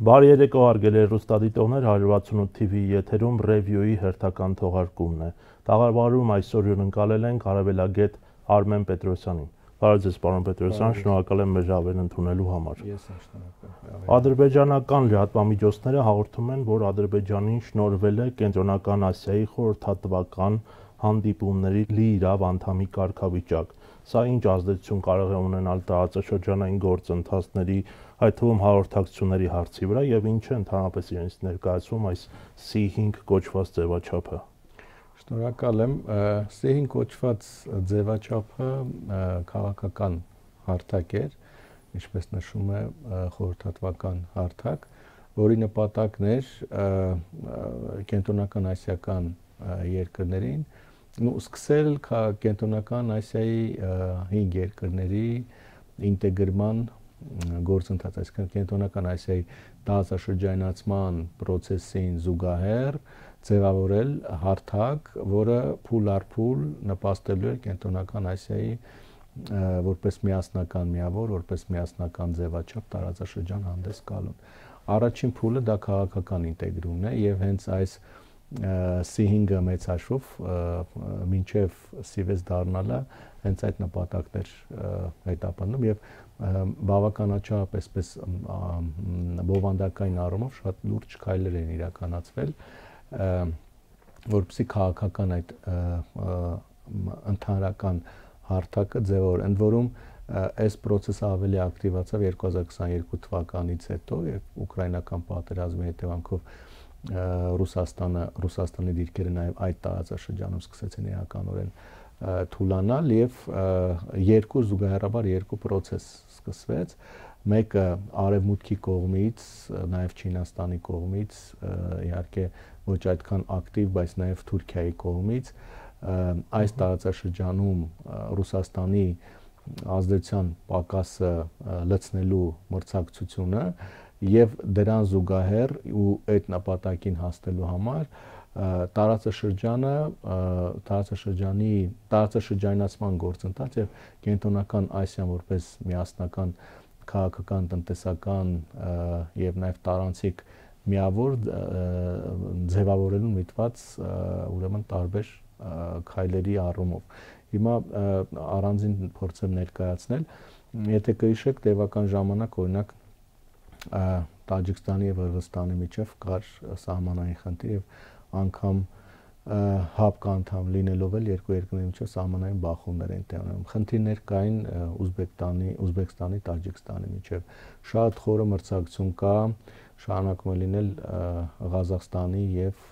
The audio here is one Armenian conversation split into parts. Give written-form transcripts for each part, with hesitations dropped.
Բարի երեկո հարգելի հեռուստադիտողներ, 168 TV եթերում ռևյուի հերթական թողարկումն է։ Տաղավարում այսօր հյուրընկալել ենք հարավելագետ Արմեն Պետրոսյանին։ Բարև ձեզ, պարոն Պետրոսյան, շնորհակալ եմ մեր ժավերն ընդունելու համար։ Ես եմ շնորհակալ։ Ադրբեջանական լրատվամիջոցները հաղորդում են, որ Ադրբեջանին շնորհվել է Կենտրոնական Ասիայի խորհրդատվական հանդիպումների լիիրավ անդամի կարգավիճակ։ Սա ինչ ազդեցություն կարող է ունենալ տարածաշրջանային գործընթացների, այդ թվում հաղորդակցությունների հարցի վրա եւ ինչ է ընդհանրապես իրենից ներկայացվում այս C5 կոչված ձևաչափը։ Շնորհակալ եմ։ C5 կոչված ձևաչափը քաղաքական հարթակ էր, ինչպես նշում է խորհրդատվական հարթակ, որի նպատակն էր կենտրոնական ասիական երկրներին սկսել կենտրոնական Ասիայի 5 երկրների ինտեգրման գործընթաց, այսինքն կենտրոնական Ասիայի տարածաշրջանացման process-ին զուգահեռ ձևավորել հարթակ, որը փուլ առ փուլ նպաստելու է կենտրոնական Ասիայի որպես միասնական միավոր, որպես միասնական ձևաչափ տարածաշրջան հանդես գալուն։ Առաջին փուլը դա քաղաքական ինտեգրումն է եւ հենց այս C5-ը մեծ հաշվով մինչև C6 դառնալը հենց այդ նպատակն էր հետապնդում եւ բավականաչափ այսպես բովանդակային առումով շատ լուրջ քայլեր են իրականացվել, որպեսզի քաղաքական այդ ընդհանրական հարթակը ձևավորել։ Ընդ որում այս process-ը ավելի ակտիվացավ 2022 թվականից հետո, երբ ուկրաինական պատերազմի հետևանքով Ռուսաստանի դիրքերը նաև այդ տարածաշրջանում սկսեցին էականորեն թուլանալ եւ զուգահեռաբար երկու process սկսվեց, մեկը արևմուտքի կողմից, նաև Չինաստանի կողմից, իհարկե ոչ այդքան ակտիվ, բայց նաև Թուրքիայի կողմից այս տարածաշրջանում Ռուսաստանի ազդեցության պակասը լցնելու մրցակցությունը եւ դրան զուգահեռ ու այդ նպատակին հասնելու համար տարածաշրջանացման գործընթաց եւ կենտրոնական Ասիան որպես միասնական քաղաքական, տնտեսական եւ նաեւ տարանցիկ միավոր ձևավորելու միտված ուրեմն տարբեր քայլերի առումով։ Հիմա առանձին փորձեմ ներկայացնել, եթե կհիշեք տևական ժամանակ օրինակ Տաջիկստանի եւ Ղրղստանի միջև կար սահմանային խնդիր եւ անգամ ՀԱՊԿ անդամ լինելով էլ երկու երկրների միջև սահմանային բախումներ են տեղի ունենում։ Խնդիրներ կային Ուզբեկստանի, Տաջիկստանի միջև։ Շատ խորը մրցակցություն կա, շարունակում է լինել Ղազախստանի եւ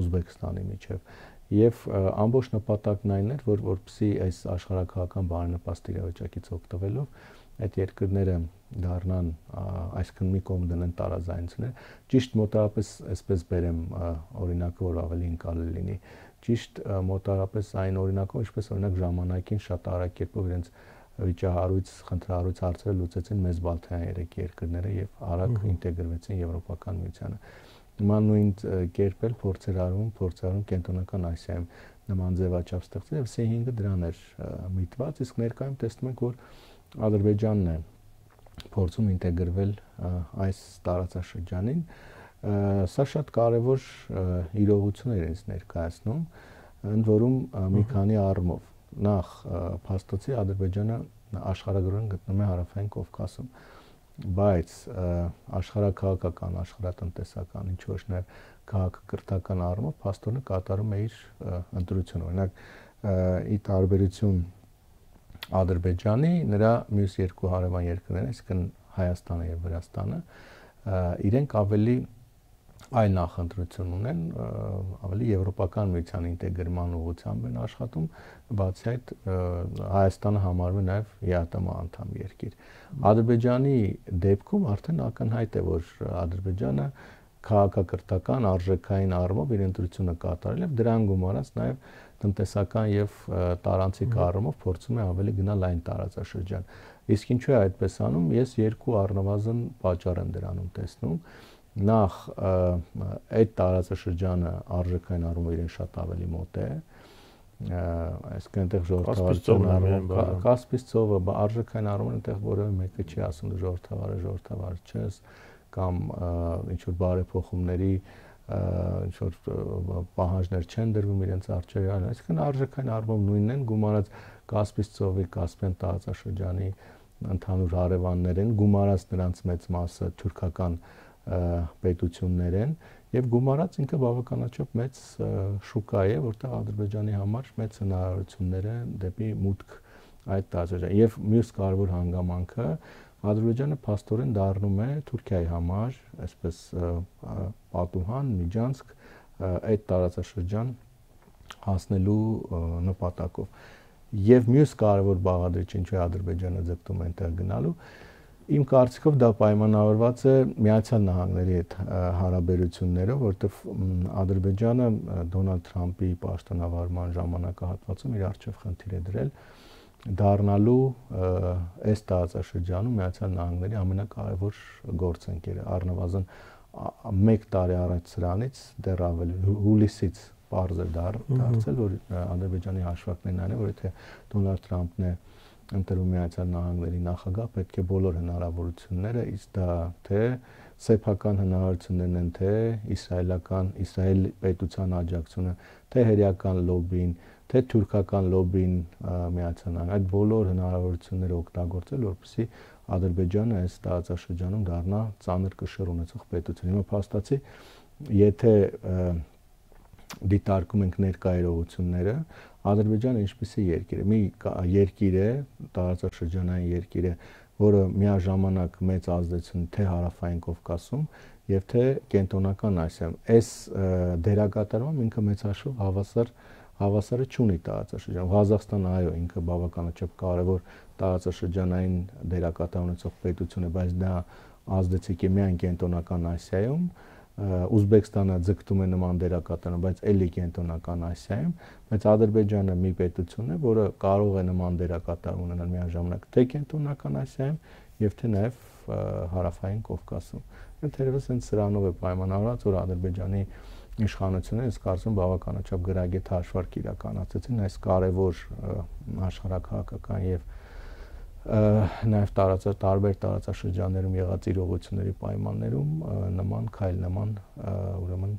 Ուզբեկստանի միջև։ Եվ ամբողջ նպատակն այն էր, որպեսզի այս աշխարհակաղակական բարենպաստ իրավիճակից օգտվելով այդ երկրները դառնան, այսինքն մի կողմ դնեն տարաձայնություններ, ճիշտ մոտավորապես այսպես բերեմ օրինակը, որ ավելի ընկալել լինի, ճիշտ մոտավորապես այն օրինակով, ինչպես օրինակ ժամանակին շատ արագ կերպով իրենց վիճահարույց, խնդրահարույց հարցերը լուծեցին մեծ Բալթյան 3 երկրները եւ արագ ինտեգրվեցին Եվրոպական միությանը։ Հիմա նույն կերպ էլ փորձեր արվում կենտրոնական Ասիայում նման ձևաչափ ստեղծել եւ C5-ը դրան էր միտված, իսկ ներկայում տեսնում ենք, որ Ադրբեջանն է փորձում ինտեգրվել այս տարածաշրջանին, սա շատ կարևոր իրողություն է իրենց ներկայացնում, ընդ որում մի քանի առումով։ Նախ փաստացի Ադրբեջանը աշխարհագրորեն գտնվում է Հարավային Կովկասում, բայց աշխարհակաղակական, աշխարհատնտեսական, ինչ որ նաև քաղաքակրթական առումով փաստորեն կատարում է իր ընտրությունը։ Օրինակ ի տարբերություն Ադրբեջանի նրա մյուս երկու հարևան երկրները, այսինքն Հայաստանը եւ Վրաստանը, իրենք ավելի այլ նախընտրություն ունեն, ավելի եվրոպական միության ինտեգրման ուղղությամբ են աշխատում, բացի այդ Հայաստանը համարվում է նաեւ ԵԱՏՄ անդամ երկիր։ Ադրբեջանի դեպքում արդեն ակնհայտ է, որ Ադրբեջանը քաղաքակրթական, արժեքային առումով իր ընտրությունը կատարել եւ դրան գումարած նաեւ տնտեսական եւ տարանցիկ առումով փորձում է ավելի գնալ այն տարածաշրջան։ Իսկ ինչու է այդպես անում, ես երկու առնվազն պատճառ եմ դրանում տեսնում։ Նախ այդ տարածաշրջանը արժեքային առումով իրեն շատ ավելի մոտ է, այսինքն այնտեղ ժողովրդավարության առումով Կասպից ծովը արժեքային առումով այնտեղ որևէ մեկը չի ասում դու ժողովրդավար ես, կամ ինչ որ բարեփոխումների ինչ որ պահանջներ չեն դրվում իրենց արժեքի, այսինքն արժեքային առումով նույնն են, գումարած Կասպից ծովի, Կասպյան տարածաշրջանի ընդհանուր հարևաններ են, գումարած նրանց մեծ մասը թուրքական պետություններ են եւ գումարած ինքը բավականաչափ մեծ շուկա է, որտեղ Ադրբեջանի համար մեծ հնարավորություններ են դեպի մուտք այդ տարածաշրջան։ Եվ մյուս կարևոր հանգամանքը Ադրբեջանը փաստորեն դառնում է Թուրքիայի համար, այսպես պատուհան, միջանցք այդ տարածաշրջան հասնելու նպատակով։ Եվ մյուս կարևոր բաղադրիչը ինչու է Ադրբեջանը ձգտում այնտեղ գնալու, իմ կարծիքով դա պայմանավորված է Միացյալ Նահանգների հետ հարաբերություններով, որտեղ Ադրբեջանը Դոնալդ Թրամփի պաշտոնավարման ժամանակահատվածում իր առջև խնդիր է դրել դառնալու այս տարածաշրջանում Միացյալ Նահանգների ամենակարևոր գործընկերը, առնվազն 1 տարի առաջ սրանից դեռ ավելի հուլիսից պարզ է դարձել, որ Ադրբեջանի հաշվարկներն այն է, որ եթե Դոնալդ Թրամփն է ընտրում Միացյալ Նահանգների նախագահ, պետք է բոլոր հնարավորությունները, իսկ դա թե սեփական հնարավորություններն են, թե Իսրայել պետության աջակցությունը, թե հերյական լոբին, թե թուրքական լոբին Միացյալ Նահանգներ, այդ բոլոր հնարավորությունները օգտագործել, որպեսզի Ադրբեջանը այս տարածաշրջանում դառնա ծանր կշռ ունեցող պետություն։ Հիմա փաստացի, եթե դիտարկում ենք ներկա իրողությունները, Ադրբեջանը ինչպիսի երկիր է, մի երկիր է, տարածաշրջանային երկիր է, որը միաժամանակ մեծ ազդեցություն թե հարավային Կովկասում եւ թե կենտրոնական Ասիայում։ Այս դերակատարում ինքը մեծ հաշվով հավասարը չունի տարածաշրջանում։ Ղազախստանը այո, ինքը բավականաչափ կարևոր տարածաշրջանային դերակատարում ունեցող պետություն է, բայց դա ազդեցիկ է միայն կենտրոնական Ասիայում։ Ուզբեկստանը ձգտում է նման դերակատարում, բայց էլի կենտրոնական Ասիայում, բայց Ադրբեջանը մի պետություն է, որը կարող է նման դերակատարում ունենալ միաժամանակ թե կենտրոնական Ասիայում եւ թե նաեւ հարավային Կովկասում։ Եվ թերևս հենց սրանով է պայմանավորված, որ Ադրբեջանի իշխանությունները, ես կարծում եմ, բավականաչափ գրագետ հաշվարկ իրականացրեցին այս կարևոր աշխարհակահաղական եւ նաև տարբեր տարածաշրջաններում եղած իրողությունների պայմաններում նման քայլ, նման ուրեմն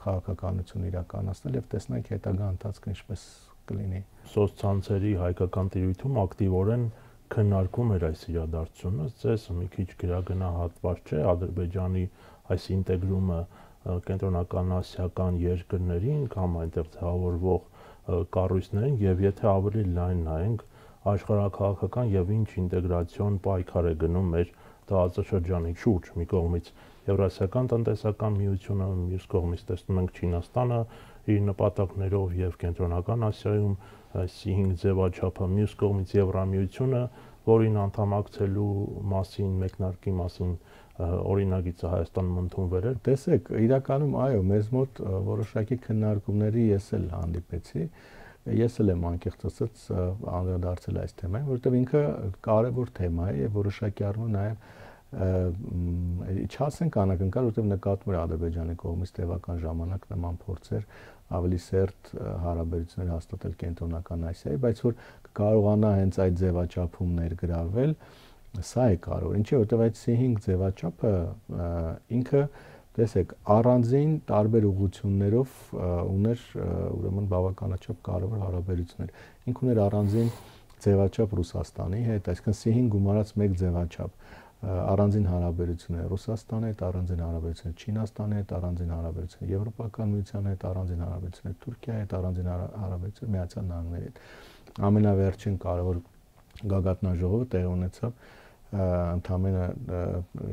քաղաքականություն իրականացնել եւ տեսնենք հետագա ընթացքը ինչպես կլինի։ Սոցցանցերի հայկական տիրույթում ակտիվորեն քննարկում էր այս իրադարձությունը, ցես մի քիչ գրագնահատված չէ Ադրբեջանի այս ինտեգրումը կենտրոնական ասիական երկրներին կամ այնտեղ ցավորվող կառույցներին եւ եթե ավելի լայն նայենք աշխարհակահաղական եւ ինչ ինտեգրացիոն պայքար է գնում մեր տարածաշրջանի շուրջ մի կողմից Եվրասիական տնտեսական միությունը, մյուս կողմից տեսնում ենք Չինաստանը իր նպատակներով եւ կենտրոնական Ասիայում այս 5 ձևաչափը, մյուս կողմից Եվրամիությունը, որին անդամակցելու մասին, մեկնարկի մասին օրինագիծը Հայաստանում ընդունվել էր։ Տեսեք, իրականում այո, մեզ մոտ որոշակի քննարկումների ես էլ հանդիպեցի։ Ես էլ եմ անկեղծ ասած անդրադարձել այս թեմային, որովհետև ինքը կարևոր թեմա է եւ որոշակի առումով նաեւ չասենք անակնկալ, որովհետև նկատվում էր Ադրբեջանի կողմից տևական ժամանակ նման փորձեր ավելի սերտ հարաբերություններ հաստատել կենտրոնական Ասիայի, բայց որ կարողանա հենց այդ ձևաչափում ներգրավել, սա է կարևոր։ Ինչի՞ որովհետև այդ C5 ձևաչափը ինքը տեսեք առանձին տարբեր ուղղություններով ուներ ուրեմն բավականաչափ կարևոր հարաբերություններ։ Ինք ուներ առանձին ձևաչափ Ռուսաստանի հետ, այսինքն C5 գումարած մեկ ձևաչափ առանձին հարաբերություններ Ռուսաստանի հետ, առանձին հարաբերություններ Չինաստանի հետ, առանձին հարաբերություններ Եվրոպական միության հետ, առանձին հարաբերություններ Թուրքիայի հետ, առանձին հարաբերություններ Միացյալ Նահանգների հետ։ Ամենավերջին կարևոր գագաթնաժողովը տեղի ունեցավ ընդամենը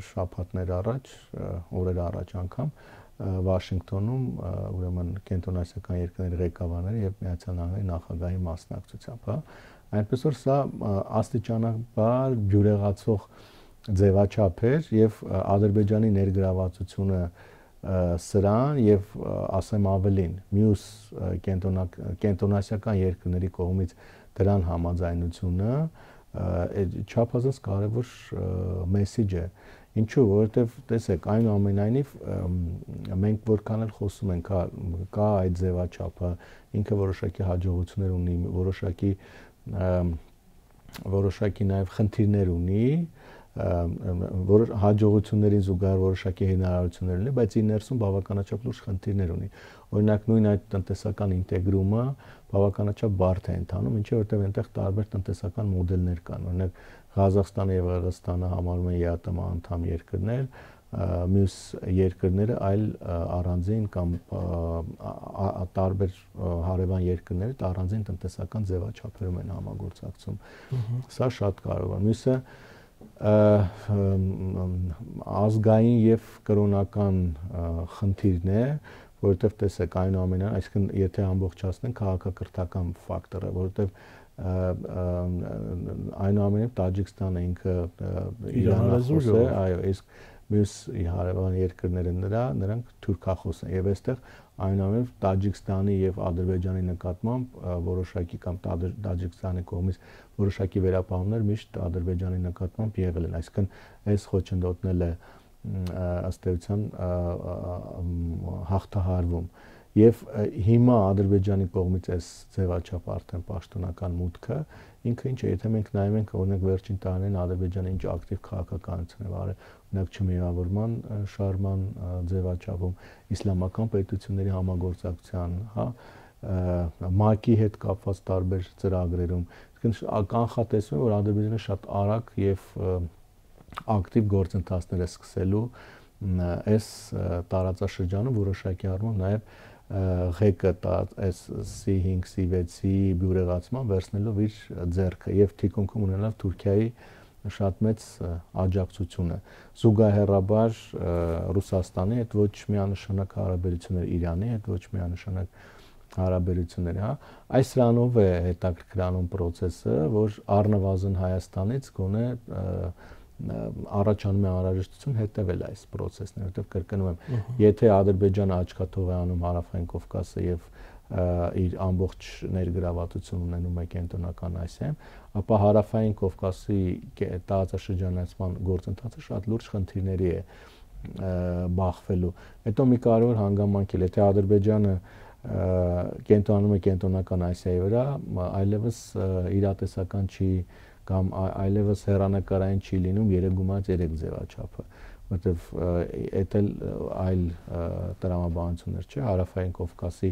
շաբաթներ առաջ, օրեր առաջ անգամ Վաշինգտոնում ուրեմն կենտրոնասիական երկրների ղեկավարների եւ Միացյալ Նահանգների նախագահի մասնակցությամբ, հա, այնպես որ սա աստիճանաբար բյուրեղացող ձևաչափ էր եւ Ադրբեջանի ներգրավվածությունը սրան եւ ասեմ ավելին մյուս կենտրոնասիական երկրների կողմից դրան համաձայնությունը չափազանց կարևոր մեսեջ է։ Ինչու՞, որովհետև տեսեք, այնուամենայնիվ մենք որքան էլ խոսում ենք, կա այդ ձևաչափը, ինքը որոշակի հաջողություններ ունի, որոշակի նաև խնդիրներ ունի, որ հաջողություններին զուգահեռ որոշակի հնարավորություններ ունի, բայց իր ներսում բավականաչափ լուրջ խնդիրներ ունի։ Օրինակ նույն այդ տնտեսական ինտեգրումը բավականաչափ բարդ է ընթանում, ինչի որտեղ այնտեղ տարբեր տնտեսական մոդելներ կան։ Օրինակ Ղազախստանը եւ Ղրղստանը համարվում են ԵԱՏՄ անդամ երկրներ, մյուս երկրները այլ առանձին կամ տարբեր հարևան երկրների առանձին տնտեսական ձևաչափերում են համագործակցում։ Սա շատ կարևոր է։ Մյուսը ազգային եւ կրոնական խնդիրն է, որովհետեւ տեսեք այնուամենայնիվ, այսինքն եթե ամբողջացնենք քաղաքակրթական ֆակտորը, որովհետեւ այնուամենայնիվ Տաջիկստանը ինքը իրանախոս է, այո, իսկ մյուս հարևան երկրները նրանք թուրքախոս են եւ այստեղ այնուամենայնիվ Տաջիկստանի եւ Ադրբեջանի նկատմամբ որոշակի կամ Տաջիկստանի կողմից որոշակի վերապահումներ միշտ Ադրբեջանի նկատմամբ եղել են, այսինքն այս խոչընդոտն է ըստ էության հաղթահարվում եւ հիմա Ադրբեջանի կողմից այս ձևաչափ արդեն պաշտոնական մուտքը ինքը ինչ է, եթե մենք նայում ենք օրինակ վերջին տարիներին Ադրբեջանը ինչ ակտիվ քաղաքականություն է վարել, օրինակ չմիավորման շարժման ձևաչափում, իսլամական պետությունների համագործակցության, հա, ՄԱԿ-ի հետ կապված տարբեր ծրագրերում, այսինքն կանխատեսվում է, որ Ադրբեջանը շատ արագ եւ ակտիվ գործընթացներ է սկսելու այս տարածաշրջանում որոշակի առումով նաեւ ղեկը այս C5, C6-ի բյուրեղացման վերցնելով իր ձեռքը եւ թիկունքում ունենալով Թուրքիայի շատ մեծ աջակցությունը։ Զուգահեռաբար Ռուսաստանի հետ ոչ միանշանակ հարաբերություններ, Իրանի հետ ոչ միանշանակ հարաբերություններ, հա։ Այս սրանով է հետաքրքրանում process-ը, որ առնվազն Հայաստանից գոնե առաջանում է անհրաժեշտություն հետևել այս process-ին, որտեղ կրկնում եմ, եթե Ադրբեջանը աչքաթող է անում Հարավային Կովկասը եւ իր ամբողջ ներգրավվածությունը ունենում է Կենտրոնական Ասիայում, ապա Հարավային Կովկասի տարածաշրջանացման գործընթացը շատ լուրջ խնդիրների է բախվելու։ Հետո մի կարևոր հանգամանք է, եթե Ադրբեջանը կենտրոնանում է Կենտրոնական Ասիայի վրա, այլևս իրատեսական չի կամ այլևս հեռանկարային չի լինում 3x3 ձևաչափը, որտեվ դա այլ տրամաբանություններ չէ, Հարավային Կովկասի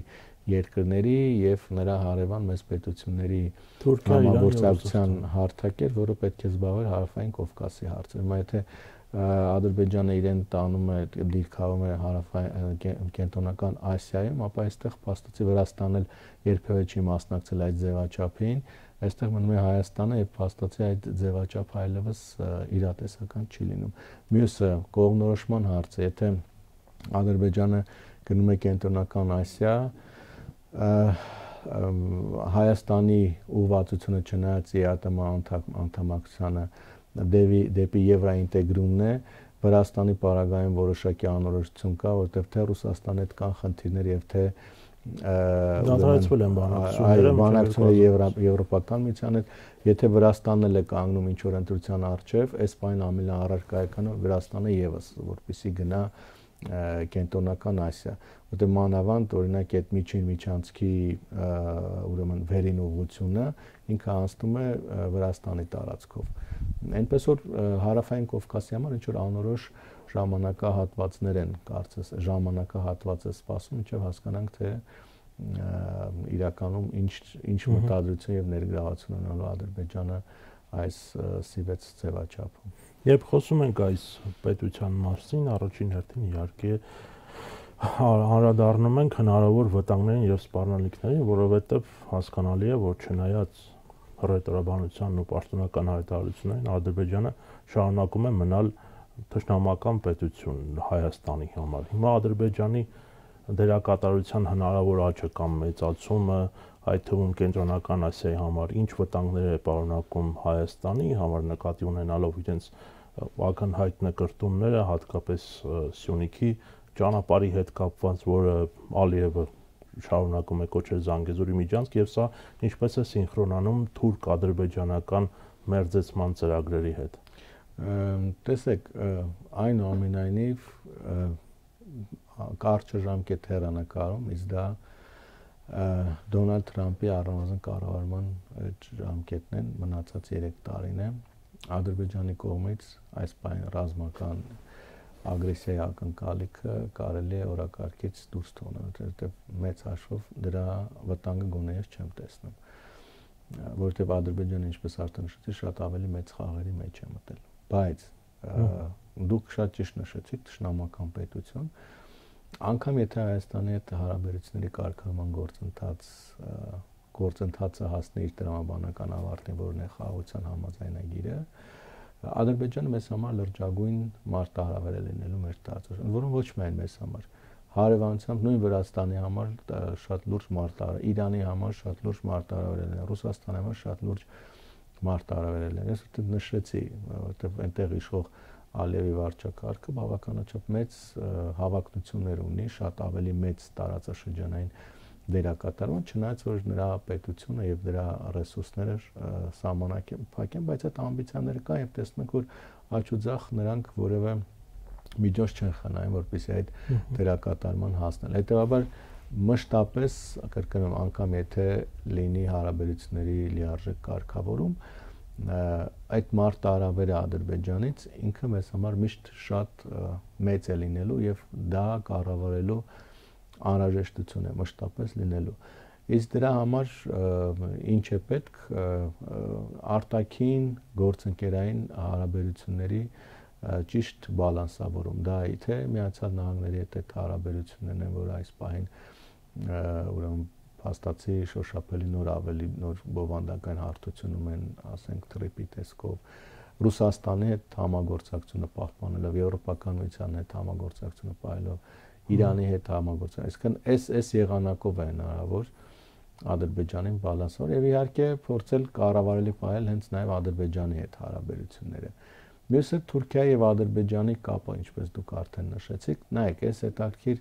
երկրների եւ նրա հարևան մեծ պետությունների համագործակցության հարթակ էր, որը պետք է զբաղեր Հարավային Կովկասի հարցը։ Հիմա եթե Ադրբեջանը իրեն տանում է, դիրքավորում է Հարավային Կենտրոնական Ասիայում, ապա այստեղ փաստացի Վրաստանն էլ երբևէ չի մասնակցել այդ ձևաչափին, այստեղ մնում է Հայաստանը եւ փաստացի այդ ձևաչափը այլևս իրատեսական չի լինում։ Մյուսը կողմնորոշման հարցը, եթե Ադրբեջանը գնում է Կենտրոնական Ասիա, Հայաստանի ուղղվածությունը չնայած ԵԱՏՄ անդամակցությանը դեպի եվրոինտեգրումն է, Վրաստանի պարագայում որոշակի անորոշություն կա, որտեղ թե Ռուսաստանի հետ կան խնդիրներ եւ թե դադարեցվել են բանակցությունները եվրոպական միության հետ, եթե Վրաստանն էլ է կանգնում ինչ որ ընտրության առջև, այս բանը ամենաառարկա է կանոն Վրաստանը եւս, որպեսզի գնա Կենտրոնական Ասիա, որտեղ մանավանդ օրինակ այդ միջանցքի ուրեմն վերին ուղղությունը ինքը անցնում է Վրաստանի տարածքով։ Այնպես որ Հարավային Կովկասի համար ինչ որ անորոշ ժամանակահատվածներ են, կարծես ժամանակահատված է սպասում, մինչև հասկանանք թե իրականում ինչ մտադրություն եւ ներգրավություն ունենալու Ադրբեջանը այս C6 ձևաչափում։ Երբ խոսում ենք այս պետության մասին, առաջին հերթին իհարկե անդրադառնում ենք հնարավոր վտանգներին եւ սպառնալիքներին, որովհետեւ հասկանալի է, որ չնայած հռետորաբանությանն ու պաշտոնական հայտարարություններին Ադրբեջանը շարունակում է մնալ թշնամական պետություն Հայաստանի համար։ Հիմա Ադրբեջանի դերակատարության հնարավոր աճը կամ մեծացումը, այդ թվում Կենտրոնական Ասիայի համար ինչ վտանգներ է պարունակում Հայաստանի համար, նկատի ունենալով իրենց ակնհայտ նկրտումները, հատկապես Սյունիքի ճանապարհի հետ կապված, որը Ալիևը շարունակում է կոչել Զանգեզուրի միջանցք, եւ սա ինչպես է սինխրոնանում թուրք-ադրբեջանական մերձեցման ծրագրերի հետ։ Տեսեք, այնուամենայնիվ կարճաժամկետ հեռանկարում իսկ դա Դոնալդ Թրամփի առանձին կառավարման ժամկետն են մնացած 3 տարին է Ադրբեջանի կողմից այս բան ռազմական ագրեսիայի ակնկալիքը կարելի է օրակարգից դուրս թողնել, որովհետև մեծ հաշվով դրա վտանգը գոնե ես չեմ տեսնում, որովհետև Ադրբեջանը, ինչպես արդեն նշեցի, շատ ավելի մեծ խաղերի մեջ է մտել, բայց դուք շատ ճիշտ նշեցիք թշնամական պետություն, անգամ եթե Հայաստանի հետ հարաբերությունների կարգավորման գործընթացը հասնի իր տրամաբանական ավարտին, որն է խաղաղության համաձայնագիրը, Ադրբեջանը մեզ համար լրջագույն մարտահրավեր է լինելու մեր տարածաշրջանում, որոնք ոչ միայն մեզ համար, հարևանությամբ նույն Վրաստանի համար շատ լուրջ մարտահրավեր, Իրանի համար շատ լուրջ մարտահրավեր է լինելու, Ռուսաստանի համար շատ լուրջ մարտահրավեր է լինելու։ Ես դեռ նշեցի, որովհետև այնտեղ իշխող Ալիևի վարչակարգը բավականաչափ մեծ հավակնություններ ունի, շատ ավելի մեծ տարածաշրջանային դերակատարում, չնայած որ նրա պետությունը եւ դրա ռեսուրսները սահմանակեն, բայց այդ ամբիցիաները կան եւ տեսնում ենք, որ աչուձախ նրանք որևէ միջոց չեն խնայում, որպեսզի այդ դերակատարման հասնել։ Հետեւաբար մշտապես կրկնում, անգամ եթե լինի հարաբերությունների լիարժեք կարգավորում, այդ մարտահրավերը Ադրբեջանից ինքը մեզ համար միշտ շատ մեծ է լինելու եւ դա կառավարելու անհրաժեշտություն է մշտապես լինելու։ Իսկ դրա համար ինչ է պետք արտաքին գործընկերային հարաբերությունների ճիշտ բալանսավորում։ Դա թե Միացյալ Նահանգների հետ այդ հարաբերություններն են, որ այս պահին ուրեմն փաստացի շոշափելի նոր բովանդակային հարթությունում են, ասենք թրիպի տեսքով, Ռուսաստանի հետ համագործակցությունը պահպանելով, Եվրոպական միության հետ համագործակցությունը պահելով, Իրանի հետ համագործակցություն, այսինքն այս եղանակով է հնարավոր Ադրբեջանին բալանսավոր եւ իհարկե փորձել կառավարելի պահել հենց նաեւ Ադրբեջանի հետ հարաբերությունները։ Մյուսը Թուրքիայի եւ Ադրբեջանի կապը, ինչպես դուք արդեն նշեցիք, նայեք, այս հետաքրքիր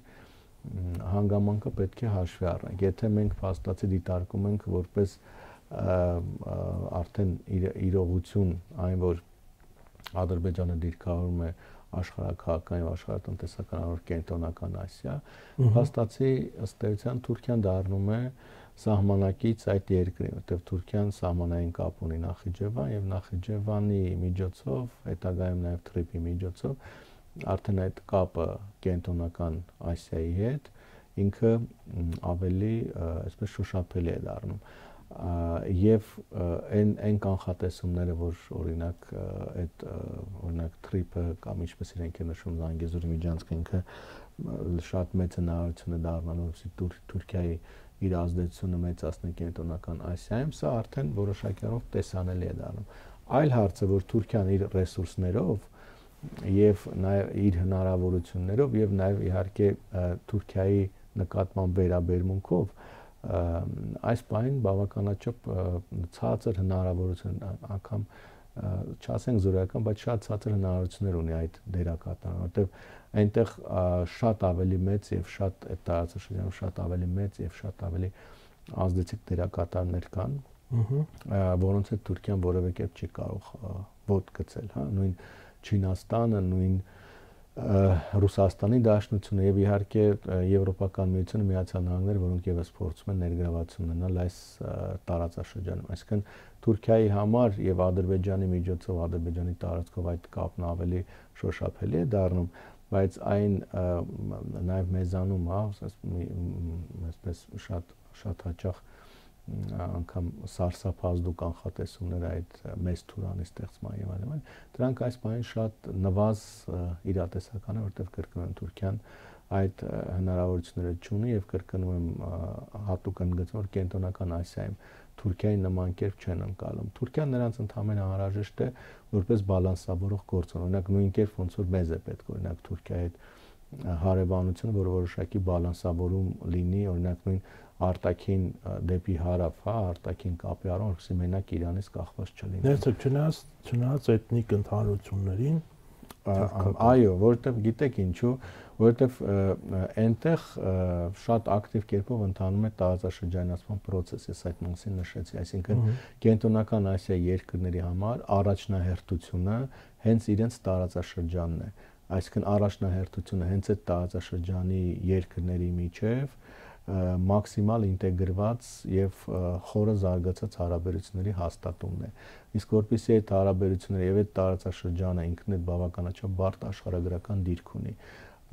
հանգամանքը պետք է հաշվի առնենք։ Եթե մենք փաստացի դիտարկում ենք որպես արդեն իրողություն այն, որ Ադրբեջանը դիրքավորում է աշխարհաքաղաքական եւ աշխարհատնտեսական անոր կենտրոնական Ասիա, փաստացի ըստ էության Թուրքիան դառնում է սահմանակից այդ երկրի, որտեղ Թուրքիան սահմանային կապ ունի Նախիջևան եւ Նախիջևանի միջոցով, հետագայում նաեւ Թրիպի միջոցով արդեն այդ կապը կենտրոնական Ասիայի հետ ինքը ավելի այսպես շոշափելի է դառնում եւ այն կանխատեսումները, որ օրինակ այդ օրինակ Թրիպը կամ ինչպես իրենք են նշում Զանգեզուրի միջանցքը ինքը շատ մեծ հնարավորություն է դառնալու, որպեսզի Թուրքիայի իր ազդեցությունը մեծացնի կենտրոնական Ասիայում, սա արդեն որոշակի առումով տեսանելի է դառնում։ Այլ հարցը, որ Թուրքիան իր ռեսուրսներով եւ նաեւ իր հնարավորություններով եւ նաեւ իհարկե Թուրքիայի նկատմամբ վերաբերմունքով այս բանին բավականաչափ ցածր հնարավորություն անգամ չասենք զորական, բայց շատ ցածր հնարավորություններ ունի այդ դերակատարը, որտեղ այնտեղ շատ ավելի մեծ եւ շատ այդ տարածաշրջանում շատ ավելի մեծ եւ շատ ավելի ազդեցիկ դերակատարներ կան, որոնց հետ Թուրքիան որևէ կերպ չի կարող ոտ գցել, հա, նույն Չինաստանը, նույն Ռուսաստանի Դաշնությունը եւ իհարկե Եվրոպական միությունը, Միացյալ Նահանգները, որոնք եւս փորձում են ներգրավություն ունենալ այս տարածաշրջանում։ Այսինքն Թուրքիայի համար եւ Ադրբեջանի միջոցով, Ադրբեջանի տարածքով այդ կապն ավելի շոշափելի է դառնում, բայց այն նաեւ մեզանում, հա, այսպես շատ հաճախ անգամ սարսափազդու կանխատեսումներ այդ մեծ Թուրանի ստեղծման եւ այլն, դրանք այս բանին շատ նվազ իրատեսական է, որտեղ կրկնում Թուրքիան այդ հնարավորությունները չունի եւ կրկնում եմ հատուկ ընդգծում, որ կենտրոնական Ասիայում Թուրքիայի նման կերպ չեն անցալում։ Թուրքիան նրանց ընդհանրապես անհրաժեշտ է որպես բալանսավորող գործոն, օրինակ նույն կերպ ոնց որ մեզ է պետք, օրինակ Թուրքիայի հետ հարևանությունը, որ որոշակի բալանսավորում լինի, օրինակ նույն արտաքին դեպի հարավ, հա, արտաքին կապի առում, որպեսզի մենակ Իրանից կախված չլինի։ Ներեցեք, չնայած էթնիկ ընդհանրություններին, այո, որովհետև գիտեք ինչու, որովհետև այնտեղ շատ ակտիվ կերպով ընթանում է տարածաշրջանացման process, ես այդ մասին նշեցի, այսինքն կենտրոնական Ասիայի երկրների համար առաջնահերթությունը հենց իրենց տարածաշրջանն է, այսինքն առաջնահերթությունը հենց այդ տարածաշրջանի երկրների միջև մաքսիմալ ինտեգրված եւ խորը զարգացած հարաբերությունների հաստատումն է։ Իսկ որպեսզի այդ հարաբերությունները եւ այդ տարածաշրջանը ինքնին այդ բավականաչափ բարդ աշխարհագրական դիրք ունի,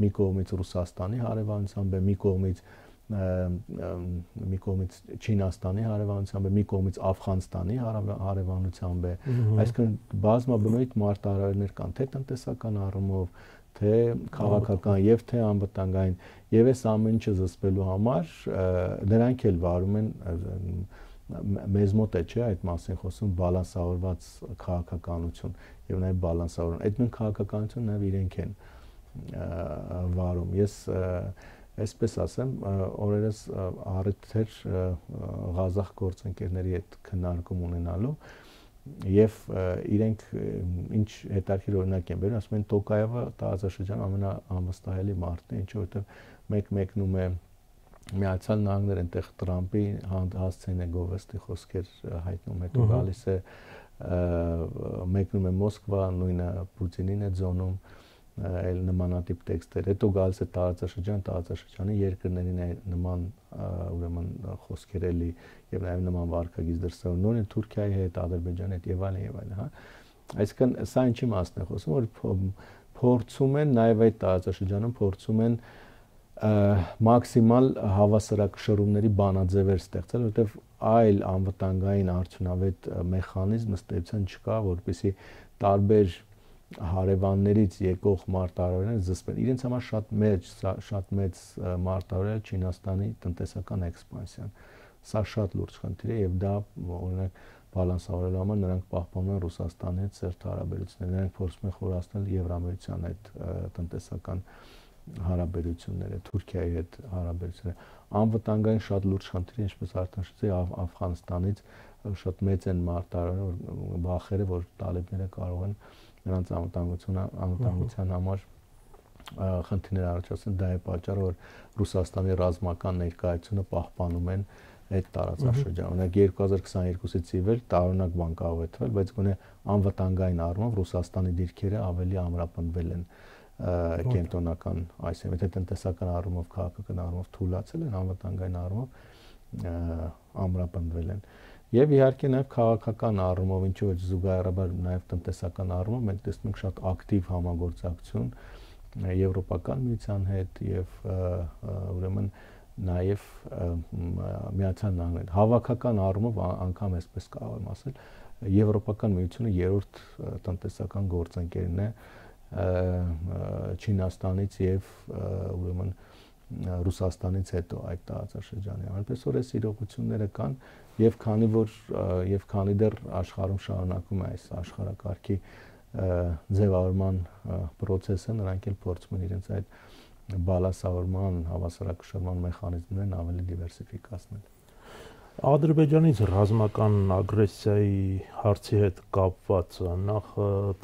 մի կողմից Ռուսաստանի հարևանությամբ է, մի կողմից Չինաստանի հարևանությամբ է, մի կողմից Աֆղանստանի հարևանությամբ է, այսինքն բազմաբնույթ մարտահրավերներ կան, թե տնտեսական առումով, թե քաղաքական եւ թե անվտանգային, եւ այս ամեն ինչը զսպելու համար նրանք էլ վարում են մեզ մոտ է, չէ, այդ մասին խոսում բալանսավորված քաղաքականություն եւ նաեւ բալանսավորում։ Այդ նույն քաղաքականությունը նաեւ իրենք են վարում։ Ես այսպես ասեմ, օրերս առիթ էր Ղազախ գործընկերների հետ քննարկում ունենալու եւ իրենք ինչ հետաքրքիր օրինակ են բերում, ասում են Տոկաևը տարածաշրջան ամենաանվստահելի մարդն է, ինչու որովհետեւ մեկ մեկնում է Միացյալ Նահանգներ այնտեղ Տրամպի հասցեն է գովեստի խոսքեր հայտնում, հետո գալիս է մեկնում է Մոսկվա, նույնը Պուտինին է ձոնում, այլ նմանատիպ տեքստեր, հետո գալիս է տարածաշրջանի երկրներին է նման ուրեմն խոսքեր էլի եւ նաեւ նման վարկագիծ դրսեւորում, նույնը Թուրքիայի հետ, Ադրբեջանի հետ եւ այլն, հա։ Այսինքն սա ինչի մասն է խոսում, որ փորձում են նաեւ այդ տարածաշրջանում փորձում են մաքսիմալ հավասարակշռումների բանաձևեր ստեղծել, որովհետեւ այլ անվտանգային արդյունավետ մեխանիզմ ըստ էության չկա, որպեսզի տարբեր հարևաններից եկող մարտահրավերները զսպեն։ Իրենց համար շատ մեծ մարտահրավեր Չինաստանի տնտեսական էքսպանսիան։ Սա շատ լուրջ խնդիր է եւ դա օրինակ բալանսավորելու համար նրանք պահպանում են Ռուսաստանի հետ սերտ հարաբերություններ, նրանք փորձում են խորացնել Եվրամիության այդ տնտեսական հարաբերությունները, Թուրքիայի հետ հարաբերությունները։ Անվտանգային շատ լուրջ խնդիր է, ինչպես արդեն ասացի, Աֆղանստանից շատ մեծ են մարտահրավերները, վախերը, որ տալիբները կարող են նրանց անվտանգության համար խնդիրներ առաջացնել, դա է պատճառը, որ Ռուսաստանի ռազմական ներկայությունը պահպանում են այդ տարածաշրջանում։ Օրինակ 2022-ից ի վեր տարօրինակ բան կարող է թվել, բայց գոնե անվտանգային առումով Ռուսաստանի դիրքերը ավելի ամրապնդվել են կենտրոնական Ասիայում, եթե տնտեսական առումով, քաղաքական առումով թուլացել են, անվտանգային առումով ամրապնդվել են։ Եվ իհարկե նաև քաղաքական առումով, ինչու ոչ զուգահեռաբար նաև տնտեսական առումով մենք տեսնում ենք շատ ակտիվ համագործակցություն Եվրոպական միության հետ եւ ուրեմն նաև Միացյալ Նահանգներ։ Հավաքական առումով անգամ այսպես կարող եմ ասել, Եվրոպական միությունը երրորդ տնտեսական գործընկերն է Չինաստանից եւ ուրեմն Ռուսաստանից հետո այդ տարածաշրջանի։ Այնպես որ այս իրողությունները կան եւ քանի դեռ աշխարհում շարունակում է այս աշխարհակարգի ձևավորման process-ը, նրանք էլ փորձում են իրենց այդ բալանսավորման, հավասարակշռման մեխանիզմներն ավելի դիվերսիֆիկացնել։ Ադրբեջանից ռազմական ագրեսիայի հարցի հետ կապված նախ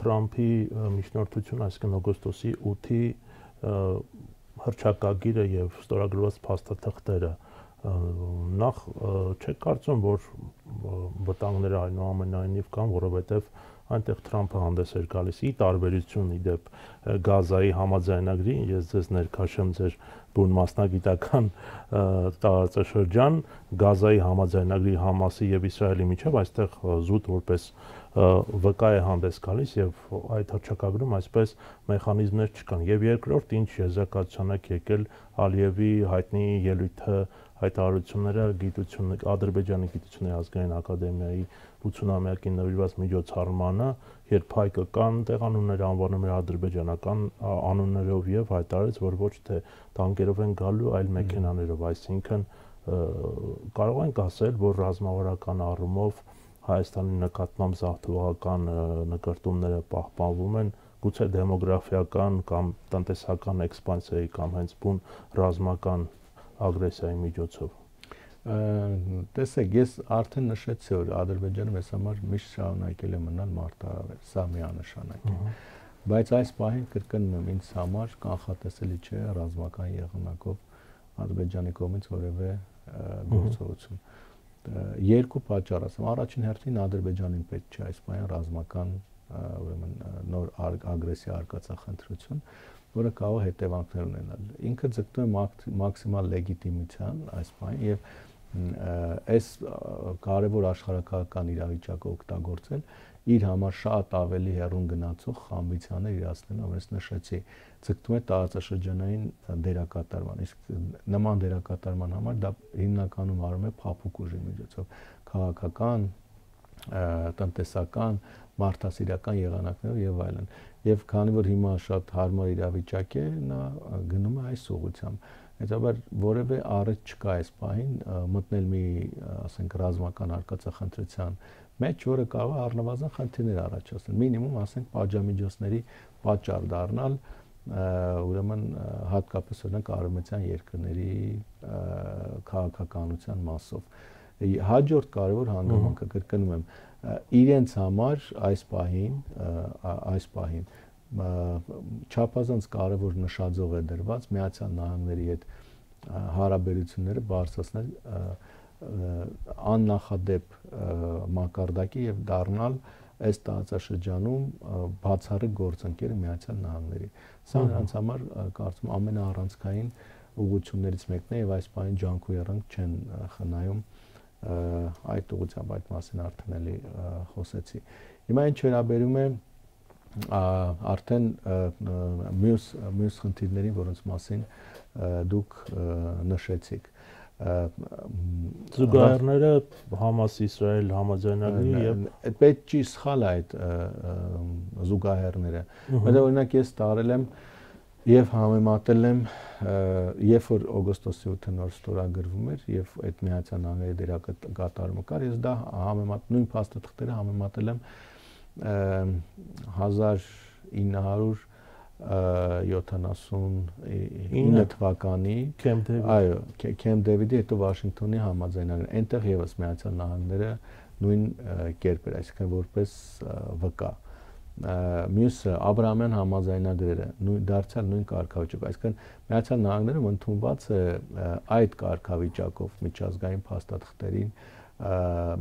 Թրամփի միջնորդությունը, այսինքն օգոստոսի 8-ի հռչակագիրը եւ ստորագրված փաստաթղթերը նախ չեք կարծում, որ վտանգները այնուամենայնիվ կան, որովհետեւ այնտեղ Թրամփը հանդես էր գալիս ի տարբերություն իդեպ Գազայի համաձայնագրի, ես ձեզ ներկայացեմ ձեր բուն մասնագիտական տարածաշրջան, Գազայի համաձայնագրի Համասի եւ Իսրայելի միջեւ այստեղ զուտ որպես վկա է հանդես գալիս եւ այդ հռչակագրում այսպես մեխանիզմներ չկան։ Եվ երկրորդ, ինչ եզրակացության եք եկել Ալիևի հայտնի ելույթը հայտարարությունները Ադրբեջանի գիտությունների ազգային ակադեմիայի 80-ամյակին նվիրված միջոցառմանը, երբ հայկը կան տեղանուններ անվանում էր ադրբեջանական անուններով եւ հայտարարեց, որ ոչ թե տանկերով են գալու, այլ մեքենաներով, այսինքն կարող ենք ասել, որ ռազմավարական առումով Հայաստանի նկատմամբ զավթողական նկարտումները պահպանվում են, գուցե դեմոգրաֆիական կամ տնտեսական էքսպանսիայի կամ հենց բուն ռազմական ագրեսիայի միջոցով։ Տեսեք, ես արդեն նշեցի, որ Ադրբեջանը մեզ համար միշտ շարունակել է մնալ մարտահրավեր, սա միանշանակ է։ Բայց այս պահին կրկնում եմ, ինձ համար կանխատեսելի չէ ռազմական եղանակով Ադրբեջանի կողմից որևէ գործողություն։ Երկու պատճառ ասեմ, առաջին հերթին Ադրբեջանին պետք չէ այս պահին ռազմական ուրեմն նոր ագրեսիա արկածախնդրություն, որը կարող է հետևանքներ ունենալ։ Ինքը ձգտում է մաքսիմալ լեգիտիմության այս բանը եւ այս կարևոր աշխարհակահական իրավիճակը օգտագործել իր համար շատ ավելի հեռուն գնացող ամբիցիաներ իրացնելու, ես նշեցի, ձգտում է տարածաշրջանային դերակատարման, իսկ նման դերակատարման համար դա հիմնականում արվում է փափուկ ուժի միջոցով, քաղաքական, տնտեսական, մարդասիրական եղանակներով եւ այլն։ Եվ քանի որ հիմա շատ հարմար իրավիճակ է, նա գնում է այս ուղղությամբ։ Հետաբար որևէ առիթ չկա այս պահին մտնել մի, ասենք, ռազմական արկածախնդրության մեջ, որը կարող է առնվազն խնդիրներ առաջացնել, մինիմում, ասենք, պատժամիջոցների պատճառ դառնալ, ուրեմն հատկապես օրինակ արևմտյան երկրների քաղաքականության մասով։ Հաջորդ կարևոր հանգամանքը, կրկնում եմ, իրենց համար այս պահին չափազանց կարևոր նշաձող է դրված Միացյալ Նահանգների հետ հարաբերությունները բարձրացնել աննախադեպ մակարդակի եւ դառնալ այս տարածաշրջանում բացառիկ գործընկերը Միացյալ Նահանգների։ Սա նրանց համար կարծում ամենաառանցքային ուղղություններից մեկն է եւ այս պահին ջանք ու երանգ չեն խնայում այդ ուղղությամբ, այդ մասին արդեն էլի խոսեցի։ Հիմա ինչ վերաբերում է արդեն մյուս խնդիրներին, որոնց մասին դուք նշեցիք։ Զուգահեռները Համաս-Իսրայել համաձայնագրի եւ պետք չի սխալ է այդ զուգահեռները։ Բայց օրինակ ես տարել եմ եւ համեմատել եմ, երբ որ օգոստոսի 8-ը նոր ստորագրվում էր եւ այդ Միացյալ Նահանգների դերակատարումը կար, ես դա նույն փաստաթղթերը համեմատել եմ 1979 թվականի Քեմփ Դեվիդի հետո Վաշինգտոնի համաձայնագրը, այնտեղ եւս Միացյալ Նահանգները նույն կերպ էր, այսինքն որպես վկա։ Մյուսը Աբրահամյան համաձայնագրերը դարձյալ նույն կարգավիճակով, այսինքն Միացյալ Նահանգներում ընդունված է այդ կարգավիճակով միջազգային փաստաթղթերին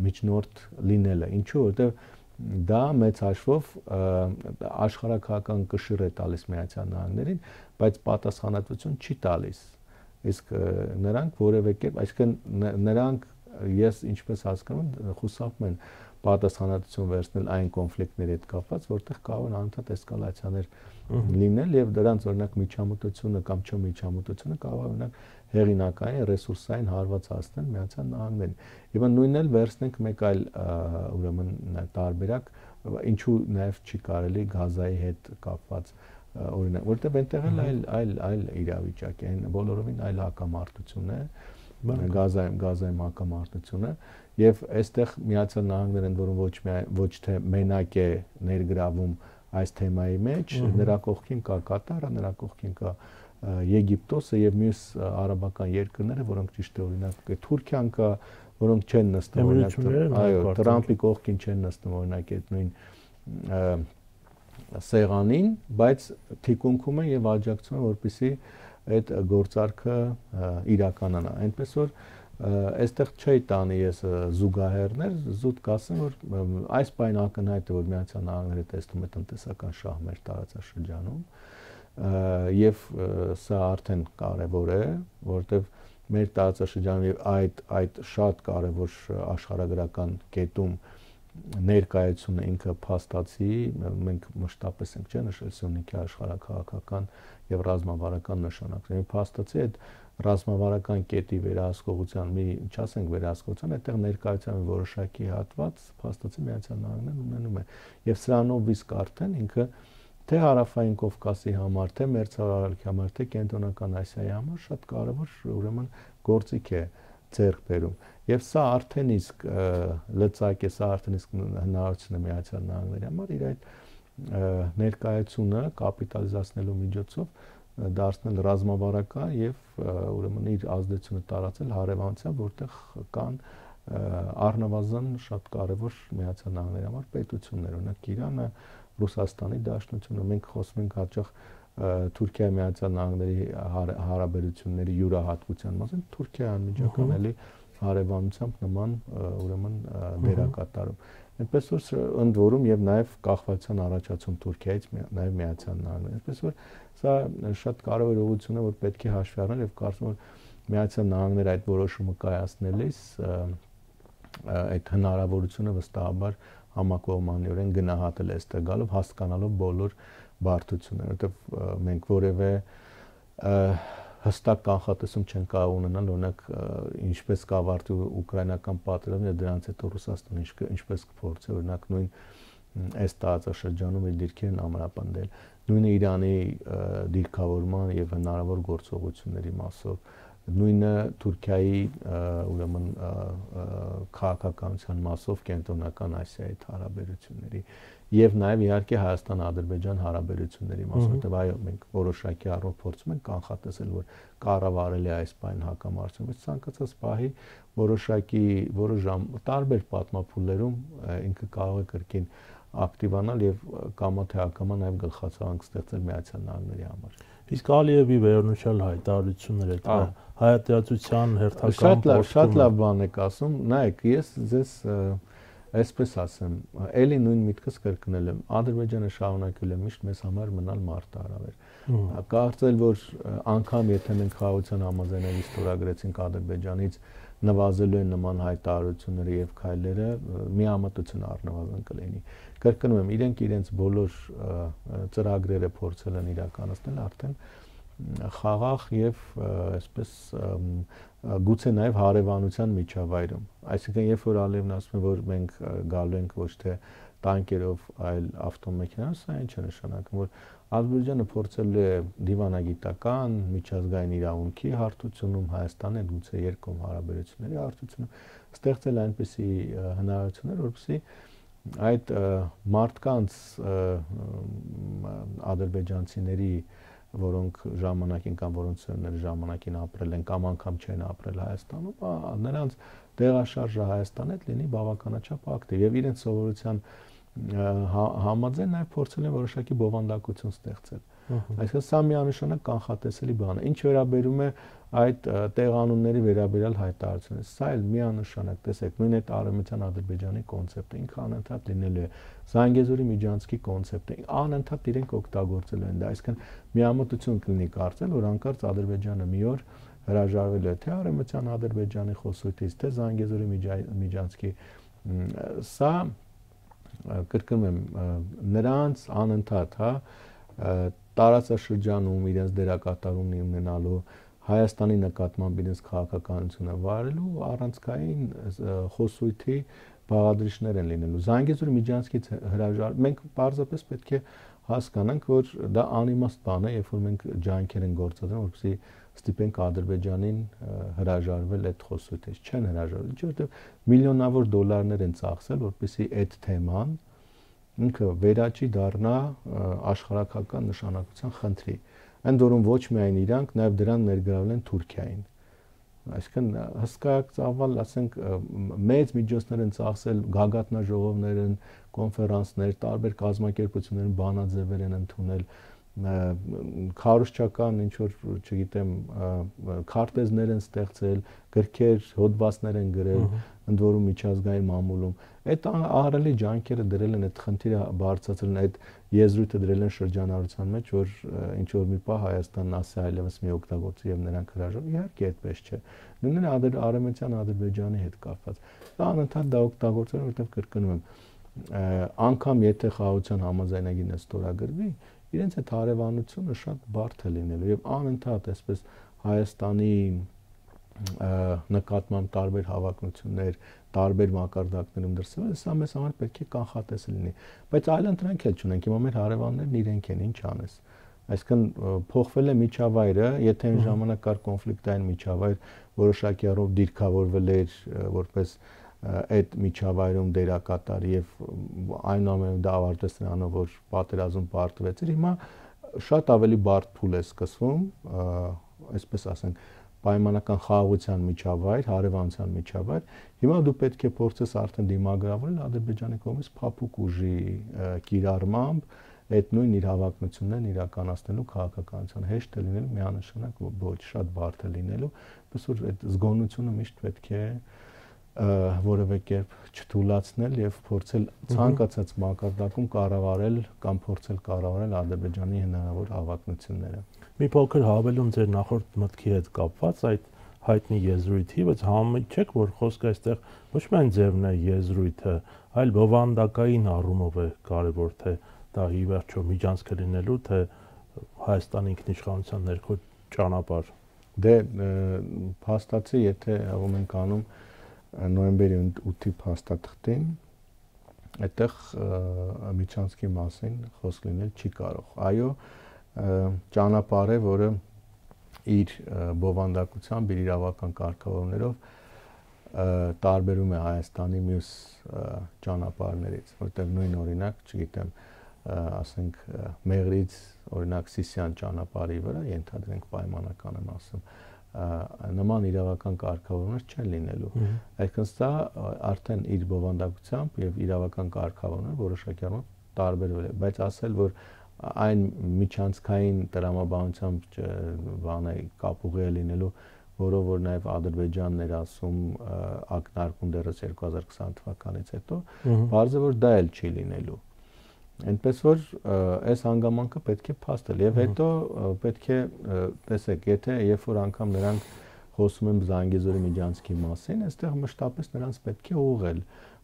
միջնորդ լինելը, ինչու որտեղ դա մեծ հաշվով աշխարհակահական կշիռ է տալիս Միացյալ Նահանգներին, բայց պատասխանատվություն չի տալիս։ Իսկ նրանք որևէ կերպ, այսինքն նրանք, ես ինչպես հասկանում եմ, խուսափում են պատասխանատվություն վերցնել այն կոնֆլիկտների հետ կապված, որտեղ կարող են անընդհատ էսկալացիաներ լինել եւ դրանց օրինակ միջամտությունը կամ չմիջամտությունը կարող է օրինակ հեղինակային ռեսուրսային հարված հասնել Միացյալ Նահանգներին։ Եվ նույնն էլ վերցնենք մեկ այլ ուրեմն տարբերակ, ինչու նաեւ չի կարելի Գազայի հետ կապված օրինակ, որտեղ այնտեղ էլ այլ իրավիճակ է, բոլորովին այլ հակամարտություն է, Գազայում հակամարտությունը, եւ այստեղ Միացյալ Նահանգներն են, որոնք ոչ թե մենակ է ներգրավում այս թեմայի մեջ, նրա կողքին կա Կատարը, նրա կողքին կա Եգիպտոսը եւ մյուս արաբական երկրները, որոնք ճիշտ է օրինակ Թուրքիան կա, որոնք չեն նստում օրինակ, այո, Տրամպի կողքին չեն նստում օրինակ այդ նույն սեղանին, բայց թիկունքում են եւ աջակցում են, որպեսզի այդ գործարքը իրականանա։ Այնպես որ այստեղ չի տանի ես զուգահեռներ, զուտ կասեմ, որ այս բանը ակնհայտ է, որ Միացյալ Նահանգները տեսնում է տնտեսական շահմեր տարածաշրջանում, եւ սա արդեն կարեւոր է, որովհետեւ մեր տարածաշրջանում եւ այդ շատ կարեւոր աշխարհագրական կետում ներկայությունը ինքը փաստացի, մենք մշտապես ենք նշել Սյունիքի աշխարհակահաղական եւ ռազմավարական նշանակները, փաստացի այդ ռազմավարական կետի վերահսկողության մի, չասենք վերահսկողության, այդտեղ ներկայության որոշակի հատված փաստացի Միացյալ Նահանգներն ունենում է եւ սրանով իսկ արդեն ինքը թե Հարավային Կովկասի համար, թե Մերձարարարքի համար, թե Կենտրոնական Ասիայի համար շատ կարևոր ուրեմն գործիք է ձեռք բերում։ Եվ սա արդեն իսկ լծակ է, սա արդեն իսկ հնարավորություն է Միացյալ Նահանգների համար իր այդ ներկայությունը կապիտալիզացնելու միջոցով դարձնել ռազմավարական եւ ուրեմն իր ազդեցությունը տարածել հարևանությամբ, որտեղ կան առնվազն շատ կարևոր Միացյալ Նահանգների համար պետություններ, օրինակ Իրանը, Ռուսաստանի Դաշնությունը, մենք խոսում ենք հաճախ Թուրքիայի Միացյալ Նահանգների հարաբերությունների յուրահատկության մասին, Թուրքիայի անմիջական էլի հարևանությամբ նման ուրեմն դերակատարում։ Այնպես որ ընդ որում եւ նաեւ կախվածության առաջացում Թուրքիայից նաեւ Միացյալ Նահանգներ։ Այնպես որ սա շատ կարևոր ուղղություն է, որ պետք է հաշվի առնել եւ կարծում եմ Միացյալ Նահանգները այդ որոշումը կայացնելիս այդ հնարավորությունը վստահաբար համակողմանիորեն գնահատել է այստեղ գալով, հասկանալով բոլոր բարդությունները, որովհետեւ մենք որևէ հստակ կանխատեսում չեն կարող ունենալ, օրինակ ինչպես կավարտի ուկրաինական պատերազմը, դրանից հետո Ռուսաստանը ինչպես կփորձի, օրինակ նույն այս տարածաշրջանում իր դիրքերն ամրապնդել, նույնը Իրանի դիրքավորման եւ հնարավոր գործողությունների մասով, նույնը Թուրքիայի ուրեմն քաղաքականության մասով Կենտրոնական Ասիայի հարաբերությունների եւ նաեւ իհարկե Հայաստան-Ադրբեջան հարաբերությունների մասով, որտեղ այո մենք որոշակի առումով փորձում ենք կանխատեսել, որ կառավարել է այս բան հակամարտություն, բայց ցանկացած պահի որոշ տարբեր պատմափուլերում ինքը կարող է կրկին ակտիվանալ եւ կամա թե ակամա նաեւ գլխացավանք ստեղծել Միացյալ Նահանգների համար։ Իսկ Ալիևի վերոնշյալ հայտարարությունները դա հայատյացության հերթական շատ լավ բան եք ասում, նայեք, ես ձեզ այսպես ասեմ, էլի նույն միտքս կրկնել եմ, Ադրբեջանը շարունակել է միշտ մեզ համար մնալ մարտահրավեր։ Կարծել, որ անգամ եթե մենք խաղաղության համաձայնագիր ստորագրեցինք Ադրբեջանից նվազելու են նման հայտարարությունները եւ քայլերը, միամտություն առնվազն կլինի։ Կրկնում եմ, իրենք իրենց բոլոր ծրագրերը փորձել են իրականացնել արդեն խաղաղ եւ այսպես գուցե նաեւ հարևանության միջավայրում։ Այսինքն երբ որ Ալիևն ասում է, որ մենք գալու ենք ոչ թե տանկերով, այլ ավտոմեքենայով, սա ինչ է նշանակում, որ Ադրբեջանը փորձել է դիվանագիտական, միջազգային իրավունքի հարթությունում, Հայաստանի հետ գուցե երկկողմ հարաբերությունների հարթությունում ստեղծել այնպիսի հնարավորություններ, որպեսզի այդ մարդկանց ադրբեջանցիների, որոնք ժամանակին կամ որոնց ծնողները ժամանակին ապրել են կամ անգամ չեն ապրել Հայաստանում, նրանց տեղաշարժը Հայաստանի հետ լինի բավականաչափ ակտիվ եւ իրենց սովորության համաձայն նաև փորձել են որոշակի բովանդակություն ստեղծել։ Այսինքն սա միանշանակ կանխատեսելի բան է։ Ինչ վերաբերում է այդ տեղանունների վերաբերյալ հայտարարությունները, սա էլ միանշանակ, տեսեք, նույն այդ Արևմտյան Ադրբեջանի կոնցեպտը ինքը անընդհատ լինելու է, Զանգեզուրի միջանցքի կոնցեպտը անընդհատ իրենք օգտագործելու են դա, այսինքն միամտություն կլինի կարծել, որ անկարծ Ադրբեջանը մի օր հրաժարվելու է թե Արևմտյան Ադրբեջանի խոսույթից, թե Զանգեզուրի միջանցքի, սա կրկնում եմ, նրանց անընդհատ, տարածաշրջանում իրենց դերակատարումն ունենալու, Հայաստանի նկատմամբ իրենց քաղաքականությունը վարելու առանցքային խոսույթի բաղադրիչներ են լինելու։ Զանգեզուրի միջանցքից մենք պարզապես պետք է հասկանանք, որ դա անիմաստ բան է, երբ որ մենք ջանքեր են գործադրում, որպեսզի ստիպենք Ադրբեջանին հրաժարվել այդ խոսույթից, չեն հրաժարվել, ինչի որտեղ միլիոնավոր դոլարներ են ծախսել, որպեսզի այդ թեման ինքը վերաճի դառնա աշխարհակական նշանակության խնդրի։ Ընդ որում ոչ միայն իրանք, նաև դրան ներգրավել են Թուրքիային։ Այսինքն հսկայակ ծավալ, ասենք, մեծ միջոցներ են ծախսել, գագաթնաժողովներ են, կոնֆերանսներ, տարբեր կազմակերպություններ, բանաձևեր են ընդունել, քարոզչական ինչ որ, չգիտեմ, քարտեզներ են ստեղծել, գրքեր, հոդվածներ են գրել, ընդ որում միջազգային մամուլում։ Այդ ահռելի ջանքերը դրել են, այդ խնդիրը բարձրացրել են, այդ եզրույթը դրել են շրջանառության մեջ, որ ինչ որ մի պահ Հայաստանն ասի այլևս մի օգտագործի եւ նրանք հրաժարվեն։ Իհարկե այդպես չէ։ Նույնն Արևմտյան Ադրբեջանի հետ կապված։ Դա անընդհատ դա օգտագործել են, որովհետեւ կրկնում եմ, անգամ եթե խաղաղության համաձայնագիրը ստորագրվի, իրենց այդ հարևանությունը շատ բարդ է լինելու եւ անընդհատ այսպես Հայաստանի նկատմամբ տարբեր հավակնություններ, տարբեր մակարդակներում դրսևորել, սա մեզ համար պետք է կանխատեսել լինի, բայց այլ ընտրանք էլ չունենք, հիմա մեր հարևաններն իրենք են, ինչ անես։ Այսինքն փոխվել է միջավայրը, եթե այն ժամանակ կար կոնֆլիկտային միջավայր, որոշակի առով դիրքավորվել էր որպես այդ միջավայրում դերակատար եւ այնուամենայնիվ դա ավարտեց նրանով, որ պատերազմ պարտվեց, հիմա շատ ավելի բարդ փուլ է սկսվում, այսպես ասենք, պայմանական խաղաղության միջավայր, հարևանության միջավայր, հիմա դու պետք է փորձես արդեն դիմագրավել Ադրբեջանի կողմից փափուկ ուժի կիրառմամբ այդ նույն իր հավակնություններն իրականացնելու քաղաքականության հեշտ է լինելու, միանշանակ ոչ, շատ բարդ է լինելու, պես որ այդ զգոնությունը միշտ պետք է որևէ կերպ չթույլատրել եւ փորձել ցանկացած մակարդակում կառավարել կամ փորձել կառավարել Ադրբեջանի հնարավոր հավակնությունները։ Մի փոքր հավելում ձեր նախորդ մտքի հետ կապված այդ հայտնի եզրույթի, բայց համաձայնեք, որ խոսքը այստեղ ոչ միայն ձևն է եզրույթը, այլ բովանդակային առումով է կարևոր, թե դա ի վերջո միջանցք է լինելու, թե Հայաստանի ինքնիշխանության ներքո ճանապարհ։ Դե փաստացի, եթե հաղում ենք անում նոյեմբերի 8-ի փաստաթղթին, այդտեղ միջանցքի մասին խոսք լինել չի կարող։ Այո, ճանապարհ է, որը իր բովանդակությամբ, իր իրավական կարգավորումներով տարբերում է Հայաստանի մյուս ճանապարհներից, որտեղ նույն օրինակ, չգիտեմ, ասենք Մեղրից օրինակ Սիսիան ճանապարհի վրա ենթադրենք պայմանական եմ ասում, նման իրավական կարգավորումներ չեն լինելու։ Այսինքն սա արդեն իր բովանդակությամբ եւ իրավական կարգավորումները որոշակի առումով տարբերվել է, բայց ասել, որ այն միջանցքային տրամաբանությամբ բանը կապուղի է լինելու, որով որ նաև Ադրբեջանն էր ասում ակնարկում դեռս 2020 թվականից հետո, բարձր որ դա էլ չի լինելու։ Այնպես որ այս հանգամանքը պետք է փաստել եւ հետո պետք է տեսեք, եթե երբ որ անգամ նրանք խոսում են Զանգեզուրի միջանցքի մասին, այստեղ մշտապես նրանց պետք է ուղղել,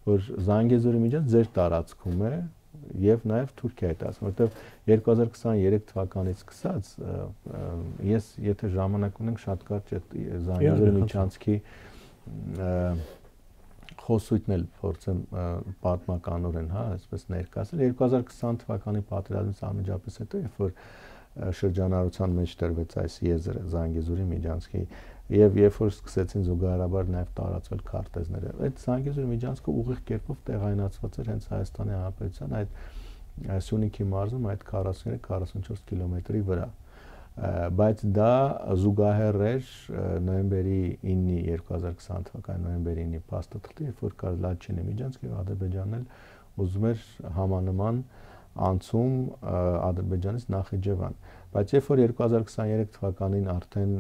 որ Զանգեզուրի միջանցքը ձեր տարածքում է եւ նաեւ Թուրքիայի տարածքում, որտեղ 2023 թվականից սկսած ես եթե ժամանակ ունենք շատ կարճ Զանգեզուրի միջանցքի խոսույթն էլ փորձեմ պատմականորեն, հա, այսպես ներկայացնել 2020 թվականի պատերազմից անմիջապես հետո, երբ որ շրջանառության մեջ տրվեց այս եզրը Զանգեզուրի միջանցքի եւ երբ որ սկսեցին զուգահեռաբար նաեւ տարածվել քարտեզները, այդ Զանգեզուրի միջանցքը ուղիղ կերպով տեղայնացված էր հենց Հայաստանի Հանրապետության այդ Սյունիքի մարզում այդ 43-44 կիլոմետրի վրա, բայց դա զուգահեռ էր նոյեմբերի 9-ի 2020 թվականի նոյեմբերի 9-ի փաստաթղթի, երբ որ կար Լաչինի միջանցք եւ Ադրբեջանն էլ ուզում էր համանման անցում Ադրբեջանից Նախիջևան, բայց երբ որ 2023 թվականին արդեն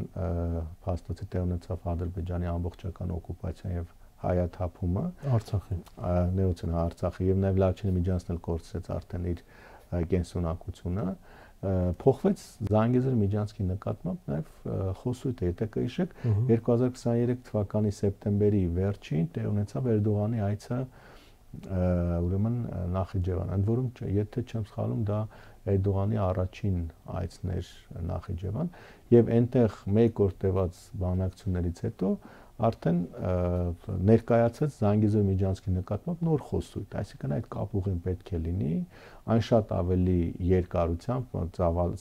փաստացի տեղ ունեցավ Ադրբեջանի ամբողջական օկուպացիան եւ հայաթափումը Արցախի ներողություն Արցախի եւ նաեւ Լաչինի միջանցն էլ կորցրեց արդեն իր կենսունակությունը, փոխվեց Զանգեզուրի միջանցքի նկատմամբ նաեւ խոսույթը, եթե կհիշեք 2023 թվականի սեպտեմբերի վերջին տեղ ունեցավ Էրդողանի այցը ուրեմն Նախիջևան, ընդ որում եթե չեմ սխալվում դա Էրդողանի առաջին այցն էր Նախիջևան եւ այնտեղ մեկ օր տևած բանակցություններից հետո արդեն ներկայացած Զանգեզուրի միջանցքի նկատմամբ նոր խոսույթ, այսինքն այդ կապուղին պետք է լինի, այն շատ ավելի երկարությամբ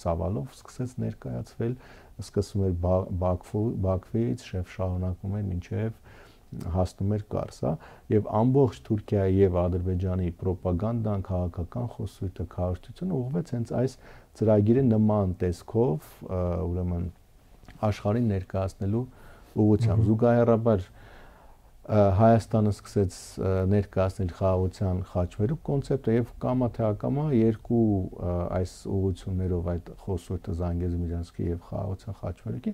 ծավալով սկսեց ներկայացվել, սկսվում էր Բաքվից, շեֆ շարունակում էր մինչև հասնում էր Կարսա եւ ամբողջ Թուրքիայի եւ Ադրբեջանի ռոպագանդան, քաղաքական խոսույթը, քարոզությունը ուղղվեց հենց այս ծրագիրը նման տեսքով, ուրեմն աշխարհին ներկայացնելու ուղղությամբ զուգահեռաբար Հայաստանը սկսեց ներկայացնել խաղաղության խաչմերուկ կոնցեպտը եւ կամա թե ակամա երկու այս ուղղություններով այդ խոսույթը Զանգեզուրի միջանցքի եւ խաղաղության խաչմերուկի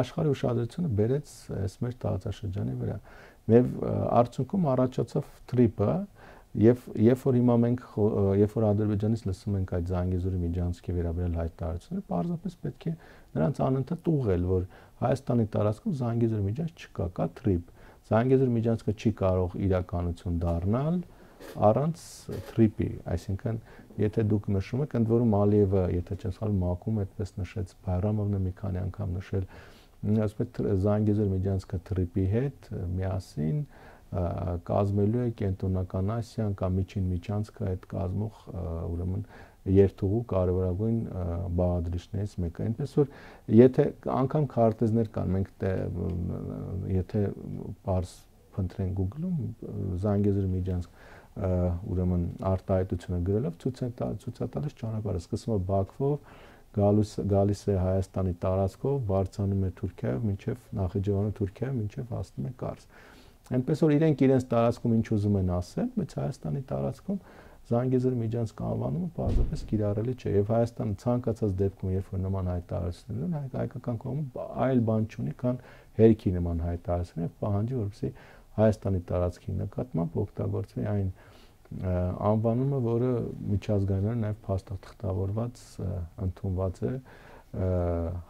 աշխարհի ուշադրությունը բերեց այս մեր տարածաշրջանի վրա եւ արդյունքում առաջացավ տրիպը եւ երբ որ հիմա մենք երբ որ Ադրբեջանից լսում ենք այդ Զանգեզուրի միջանցքի վերաբերյալ հայտարարությունները, պարզապես պետք է նրանց անընդհատ ուղղել, որ Հայաստանի տարածքում Զանգեզուրի միջանց չկա, կա տրիպ։ Զանգեզուրի միջանցքը չի կարող իրականություն դառնալ առանց տրիպի, այսինքն եթե դուք նշում եք, ընդ որում Ալիևը, եթե չեմ սխալվում, Մակում այդպես նշեց, Բայրամովն մի քանի անգամ նշել, ասում է Զանգեզուրի միջանցքը տրիպի հետ միասին կազմելու է Կենտրոնական Ասիան կամ միջին միջանցքը այդ կազմող ուրեմն երթուղու կարևորագույն բաղադրիչներից մեկը, այնպես որ եթե անգամ քարտեզներ կան, մենք եթե բարձ փնտրենք Google-ում Զանգեզուրի միջանցք ուրեմն արտահայտությունը գրելով ցույց է տալիս ճանապարհը, սկսվում է Բաքվով, գալիս է Հայաստանի տարածքով, բարձրանում է Թուրքիայով, մինչև Նախիջևանը Թուրքիայով, մինչև հասնում է Կարս։ Այնպես որ իրենք իրենց տարածքում ինչ ուզում են ասել, բայց Հայաստանի տարածքում Զանգեզուրի միջանցք անվանումը պարզապես կիրառելի չէ եւ Հայաստանը ցանկացած դեպքում, երբ որ նման հայտարարություններ ունեն, հայկական կողմը այլ բան չունի, քան հերիքի նման հայտարարություններ եւ պահանջի, որպեսզի Հայաստանի տարածքի նկատմամբ օգտագործվի այն անվանումը, որը միջազգայինորեն նաև փաստաթղթավորված ընդունված է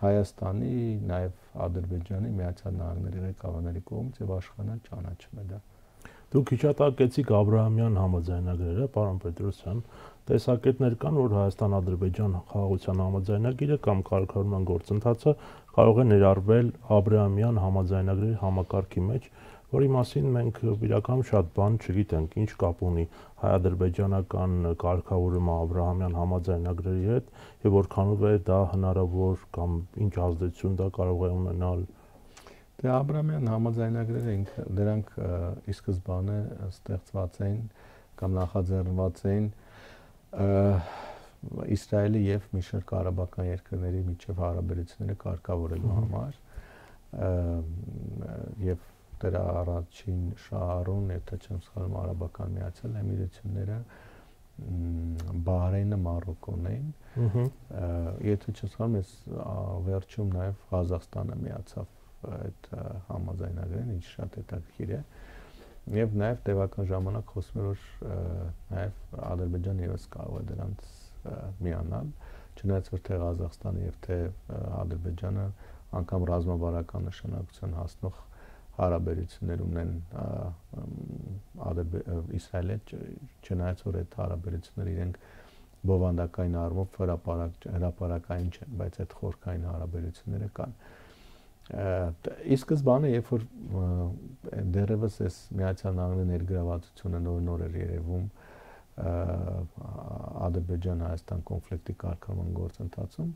Հայաստանի, նաև Ադրբեջանի, Միացյալ Նահանգների ղեկավարների կողմից եւ աշխարհն ճանաչում է դա։ Դուք հիշատակեցիք Աբրահամյան համաձայնագրերը, պարոն Պետրոսյան, տեսակետներ կան, որ Հայաստան-Ադրբեջան խաղաղության համաձայնագիրը կամ կարգավորման գործընթացը կարող է ներառվել Աբրահամյան համաձայնագրերի համակարգի մեջ, որի մասին մենք իրականում շատ բան չգիտենք, ինչ կապ ունի հայ-ադրբեջանական կարգավորումը Աբրահամյան համաձայնագրերի հետ եւ որքանով է դա հնարավոր կամ ինչ ազդեցություն դա կարող է ունենալ։ Դե Աբրահամյան համաձայնագրերը դրանք ի սկզբանե ստեղծված էին կամ նախաձեռնված էին Իսրայելի եւ մի շարք արաբական երկրների միջև հարաբերությունները կարգավորելու համար եւ դրա առաջին շահառուն, եթե չեմ սխալվում, Արաբական Միացյալ Էմիրությունները, Բահրեյնը, Մարոկոն էին։ Եթե չեմ սխալվում, վերջում նաեւ Ղազախստանը միացավ այդ համաձայնագրին, ինչ շատ հետաքրքիր է։ Եվ նաև տևական ժամանակ խոսում էր, որ նաև Ադրբեջանը եւս կարող է դրանց միանալ, չնայած որ թե Ղազախստանը եւ թե Ադրբեջանը անգամ ռազմավարական նշանակության հասնող հարաբերություններ ունեն Իսրայելի հետ, չնայած որ այդ հարաբերությունները իրենք բովանդակային առումով հրապարակային չեն, բայց այդ խորքային հարաբերությունները կան։ Ի սկզբանե, երբ որ դեռևս այս Միացյալ Նահանգների ներգրավվածությունը նոր էր երևում Ադրբեջան-Հայաստան կոնֆլիկտի կարգավորման գործընթացում,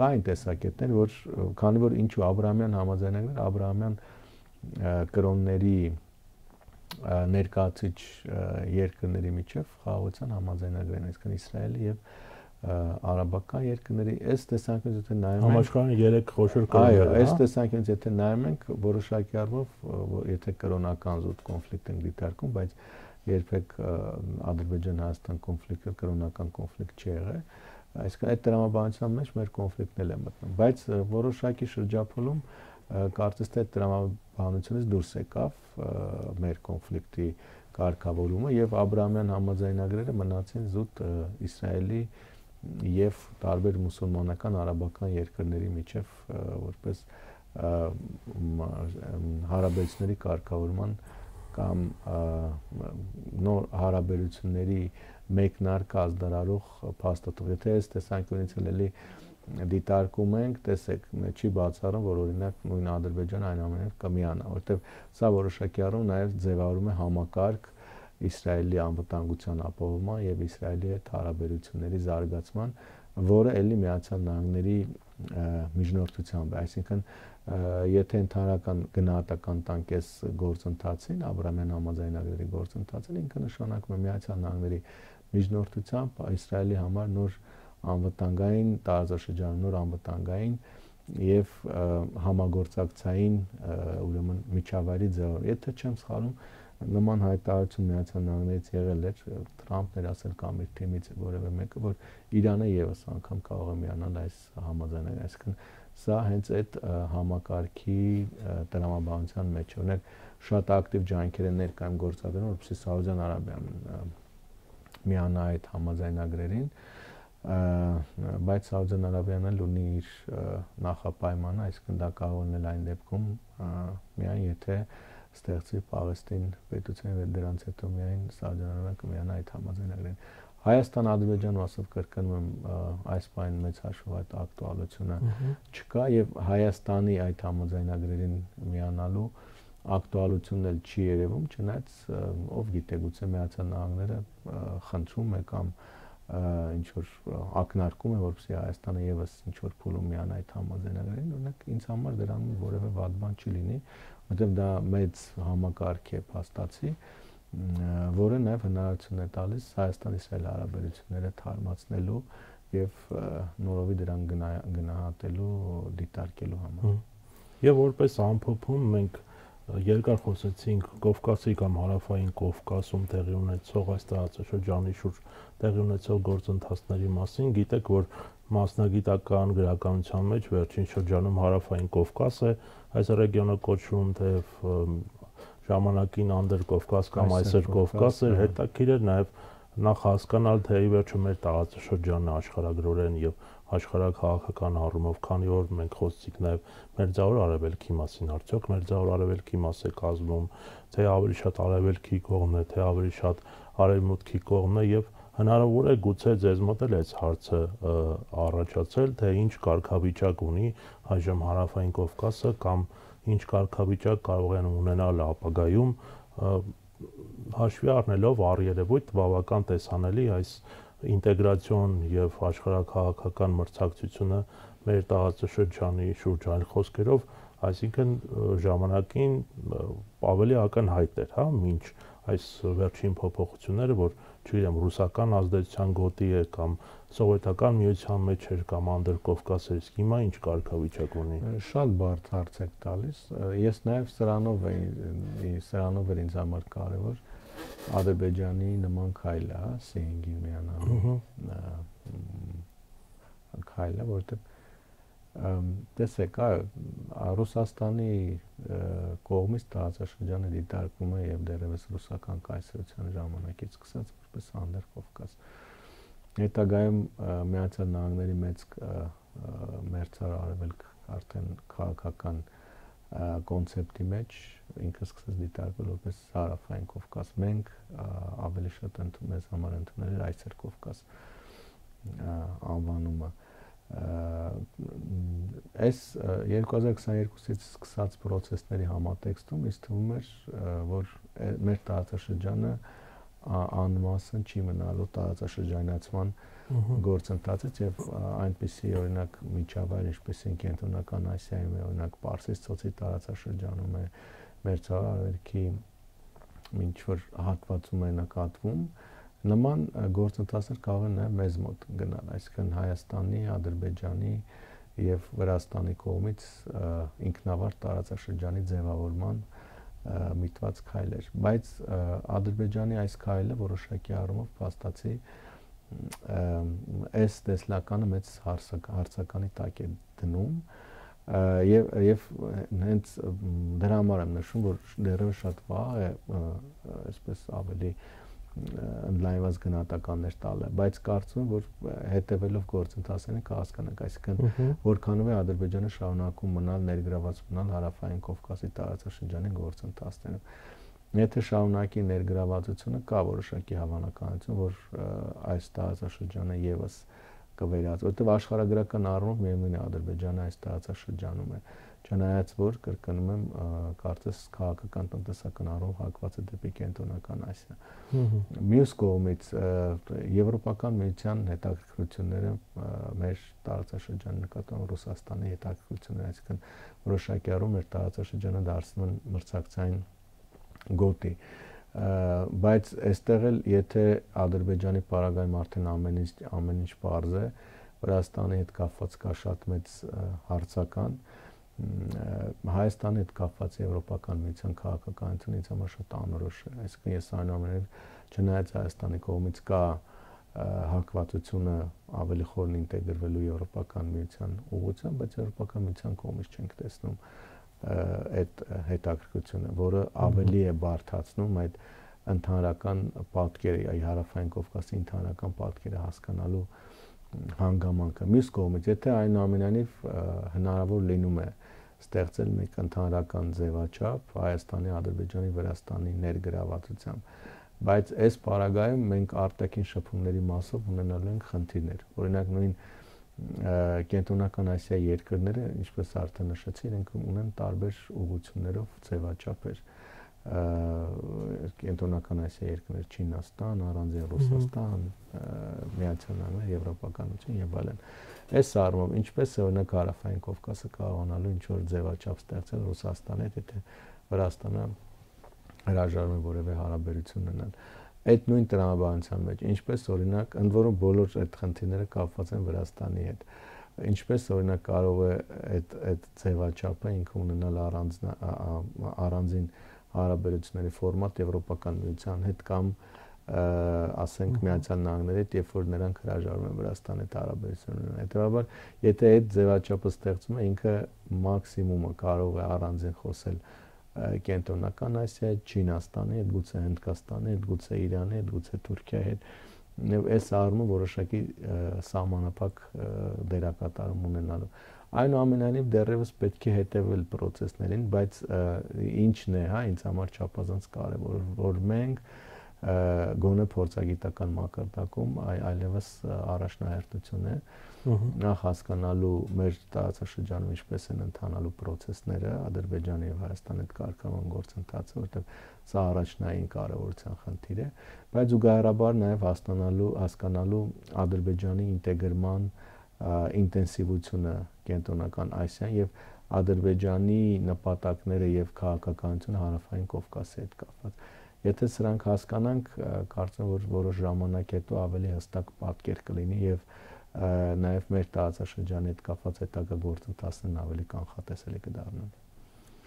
կային տեսակետներ, որ քանի որ ինչու Աբրահամյան համաձայնագրերը Աբրահամյան կրոնների ներկայացիչ երկրների միջև խաղաղության համաձայնագրեր են, այսինքն Իսրայելի եւ արաբական երկրների այս տեսանկյունից եթե նայում ենք համաշխարհային 3 խոշոր կրոններ, այո, այս տեսանկյունից եթե նայում ենք որոշակի առումով եթե կրոնական զուտ կոնֆլիկտ են դիտարկում, բայց երբեք Ադրբեջան-Հայաստան կոնֆլիկտը կրոնական կոնֆլիկտ չի եղել, այսինքն այդ տրամաբանության մեջ մեր կոնֆլիկտն էլ է մտնում, բայց որոշակի շրջափուլում կարծես թե տրամաբանությունից դուրս եկավ մեր կոնֆլիկտի կարգավորումը եւ Աբրահամյան համաձայնագրերը մնացին զուտ Իսրայելի եւ տարբեր մուսուլմանական արաբական երկրների միջև որպես հարաբերությունների կարգավորման կամ նոր հարաբերությունների մեկնարկը ազդարարող փաստաթղթ։ Եթե այս տեսանկյունից էլի դիտարկում ենք, տեսեք, չի բացառում, որ օրինակ նույն Ադրբեջանը այնուամենայնիվ կմիանա, որովհետեւ սա որոշակի առումով նաեւ ձևավորում է համակարգ Իսրայելի անվտանգության ապահովման եւ Իսրայելի հետ հարաբերությունների զարգացման, որը էլի Միացյալ Նահանգների միջնորդությամբ է, այսինքն եթե ընդհանրական գնահատական տանք այս գործընթացին, Աբրահամյան համաձայնագրերի գործընթացին, ինքը նշանակում է Միացյալ Նահանգների միջնորդությամբ Իսրայելի համար նոր անվտանգային տարածաշրջանում, նոր անվտանգային եւ համագործակցային ուրեմն միջավայրի ձևով։ Եթե չեմ սխալվում, նման հայտարարություն Միացյալ Նահանգներից եղել էր, Թրամփն էր ասել կամ իր թիմից որևէ մեկը, որ Իրանը եւս անգամ կարող է միանալ այս համաձայնագրին, այսինքն սա հենց այդ համակարգի տրամաբանության մեջ է։ Օրինակ շատ ակտիվ ջանքեր են ներկայում գործադրվում, որպեսզի Սաուդյան Արաբիան միանա այդ համաձայնագրերին, բայց Սաուդյան Արաբիան էլ ունի իր նախապայմանը, այսինքն դա կարող է այն դեպքում միայն եթե ստեղծի Պաղեստին պետության եւ դրանից հետո միայն Սաուդյան Արաբիան կմիանա այդ համաձայնագրերին։ Հայաստան-Ադրբեջան մասով կրկնում եմ այս բան մեծ հաշվով այդ ակտուալությունը չկա եւ Հայաստանի այդ համաձայնագրերին միանալու ակտուալությունն էլ չի երևում, չնայած ով գիտե գուցե Միացյալ Նահանգները խնդրում է կամ ինչ որ ակնարկում է, որպեսզի Հայաստանը եւս ինչ որ փուլում միանա այդ համաձայնագրերին, օրինակ ինձ համար դրանում որևէ վատ բան չի լինի, որտեղ դա մեծ համակարգ է փաստացի, որը նաև հնարավորություն է տալիս Հայաստան-Իսրայել հարաբերությունները թարմացնելու եւ նորովի դրան գնահատելու, դիտարկելու համար։ Եվ որպես ամփոփում մենք երկար խոսեցինք Կովկասի կամ Հարավային Կովկասում տեղի ունեցող այս տարածաշրջանի շուրջ տեղի ունեցող գործընթացների մասին, գիտեք, որ մասնագիտական գրականության մեջ վերջին շրջանում Հարավային Կովկաս է այս ռեգիոնը կոչվում, թեև ժամանակին Անդրկովկաս կամ այսօր Կովկաս էր, հետաքրքիր էր նաև նախ հասկանալ, թե ի վերջո մեր տարածաշրջանը աշխարհագրորեն եւ աշխարհաքաղաքական առումով, քանի որ մենք խոսեցինք նաև Մերձավոր Արևելքի մասին, արդյոք Մերձավոր Արևելքի մաս է կազմում, թե ավելի շատ արևելքի կողմն է, թե ավելի շատ արևմուտքի կողմն է եւ հնարավոր է գուցե ձեզ մոտ էլ այս հարցը առաջացել, թե ինչ կարգավիճակ ունի այժմ Հարավային Կովկասը կամ ինչ կարգավիճակ կարող են ունենալ ապագայում հաշվի առնելով առերևույթ բավական տեսանելի այս ինտեգրացիոն եւ աշխարհաքաղաքական մրցակցությունը մեր տարածաշրջանի շուրջ այլ խոսքերով, այսինքն ժամանակին ավելի ակնհայտ էր, հա, մինչ այս վերջին փոփոխությունները, որ չգիտեմ, ռուսական ազդեցության գոտի է կամ սովետական միության մեջ էր կամ Անդրկովկասը, իսկ հիմա ինչ կարգավիճակ ունի։ Շատ բարդ հարց եք տալիս։ Ես նաև սրանով էր ինձ համար կարևոր Ադրբեջանի նման քայլը, հա, Սիենգի միանալու քայլը, որտեղ տեսեք, Ռուսաստանի կողմից տարածաշրջանը դիտարկվում է եւ դեռևս ռուսական կայսրության ժամանակից սկսած որպես Անդրկովկաս։ Հետագայում Միացյալ Նահանգների մեծ մերձավոր արևելք արդեն քաղաքական կոնցեպտի մեջ ինքը սկսեց դիտարկվել որպես Հարավային Կովկաս։ Մենք ավելի շատ մեզ համար ընդունել էր Այսեր Կովկաս անվանումը։ Այս 2022-ից սկսած process-ների համատեքստում ինձ թվում էր, որ մեր տարածաշրջանը անմասն չի մնալու տարածաշրջանացման գործընթացից եւ այնպիսի օրինակ միջավայր, ինչպես են Կենտրոնական Ասիայում, օրինակ Պարսից ծոցի տարածաշրջանում է, Մերձավոր Արևելքի ինչ որ հատվածում է նկատվում, նման գործընթացներ կարող են նաև մեզ մոտ գնալ, այսինքն Հայաստանի, Ադրբեջանի եւ Վրաստանի կողմից ինքնավար տարածաշրջանի ձևավորման միտված քայլեր, բայց Ադրբեջանի այս քայլը որոշակի առումով փաստացի այս տեսլականը մեծ հարցականի տակ է դնում եւ հենց դրա համար եմ նշում, որ դեռևս շատ վաղ է այսպես ավելի ընդլայնված գնահատականներ տալը, բայց կարծում եմ, որ հետևելով գործընթացներին կհասկանանք, այսինքն որքանով է Ադրբեջանը շարունակում մնալ ներգրաված մնալ Հարավային Կովկասի տարածաշրջանի գործընթացներում։ Եթե շարունակի ներգրավվածությունը, կա որոշակի հավանականություն, որ այս տարածաշրջանը եւս կվերածվի, որտեղ աշխարհագրական առումով միևնույն է Ադրբեջանը այս տարածաշրջանում է, չնայած որ կրկնում եմ, կարծես քաղաքական տնտեսական առումով հակված է դեպի Կենտրոնական Ասիա։ Մյուս կողմից Եվրոպական միության հետաքրքրությունները մեր տարածաշրջանի նկատմամբ Ռուսաստանի հետաքրքրությունները, այսինքն որոշակի առումով մեր տարածաշրջանը դարձնում են մրցակցային գոտի, բայց այստեղ էլ եթե Ադրբեջանի պարագայում արդեն ամեն ինչ պարզ է, Վրաստանի հետ կապված կա շատ մեծ հարցական, Հայաստանի հետ կապված Եվրոպական միության քաղաքականությունը ինձ համար շատ անորոշ է, այսինքն ես այնուամենայնիվ չնայած Հայաստանի կողմից կա հակվածությունը ավելի խորն ինտեգրվելու Եվրոպական միության ուղղությամբ, բայց Եվրոպական միության կողմից չենք տեսնում այդ հետաքրքրությունը, որը ավելի է բարդացնում այդ ընդհանրական պատկերը, Հարավային Կովկասի ընդհանրական պատկերը հասկանալու հանգամանքը։ Մյուս կողմից, եթե այնուամենայնիվ հնարավոր լինում է ստեղծել մեկ ընդհանրական ձևաչափ Հայաստանի, Ադրբեջանի, Վրաստանի ներգրավվածությամբ, բայց այս պարագայում մենք արտաքին շփումների մասով ունենալու ենք խնդիրներ։ Օրինակ նույն Կենտրոնական Ասիայի երկրները, ինչպես արդեն նշեցի, իրենք ունեն տարբեր ուղղություններով ձևաչափեր։ Կենտրոնական Ասիայի երկրներ Չինաստան, առանձին Ռուսաստան, Միացյալ Նահանգներ, Եվրոպական միություն եւ այլն։ Այս առումով ինչպես է օրինակ Հարավային Կովկասը կարողանալու ինչ որ ձևաչափ ստեղծել Ռուսաստանի հետ, եթե Վրաստանը հրաժարվում է որևէ հարաբերություն ունենալ։ Այդ նույն տրամաբանության մեջ, ինչպես օրինակ, ընդ որում բոլոր այդ խնդիրները կապված են Վրաստանի հետ, ինչպես օրինակ կարող է այդ ձևաչափը ինքը ունենալ առանձին հարաբերությունների ֆորմատ Եվրոպական միության հետ կամ ասենք Միացյալ Նահանգների հետ, երբ որ նրանք հրաժարվում են Վրաստանի հետ հարաբերություն ունենալ։ Հետևաբար, եթե այդ ձևաչափը ստեղծում է, ինքը մաքսիմումը կարող է առանձին խոսել Կենտրոնական Ասիայի, Չինաստանի հետ, գուցե Հնդկաստանի հետ, գուցե Իրանի հետ, գուցե Թուրքիայի հետ, եւ այս առումով որոշակի սահմանափակ դերակատարում ունենալու։ Այնուամենայնիվ դեռևս պետք է հետևել process-ներին, բայց ինչն է, հա, ինձ համար չափազանց կարևոր, որ մենք գոնե փորձագիտական մակարդակում այլևս առաջնահերթություն է նախ հասկանալու մեր տարածաշրջանում ինչպես են ընթանալու process-ները Ադրբեջանի եւ Հայաստանի հետ կարգավորման գործընթացը, որտեղ սա առաջնային կարևորության խնդիր է, բայց զուգահեռաբար նաեւ հասկանալու Ադրբեջանի ինտեգրման ինտենսիվությունը Կենտրոնական Ասիան եւ Ադրբեջանի նպատակները եւ քաղաքականությունը Հարավային Կովկասի հետ կապված։ Եթե սրանք հասկանանք, կարծեմ որ որոշ ժամանակ հետո ավելի հստակ պատկեր կլինի եւ նաեւ մեր տարածաշրջանի հետ կապված հետագա գործընթացներն ավելի կանխատեսելի կդառնան։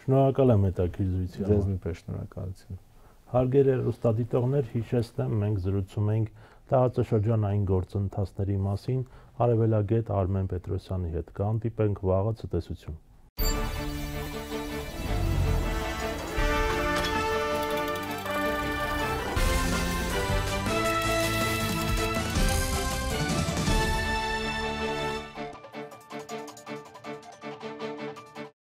Շնորհակալ եմ հետաքրքիր զրույցի համար։ Ձեզ նույնպես շնորհակալություն։ Հարգելի հեռուստադիտողներ, հիշեցնեմ, մենք զրուցում ենք տարածաշրջանային գործընթացների մասին արևելագետ Արմեն Պետրոսյանի հետ։ Կհանդիպենք վաղը, ցտեսություն։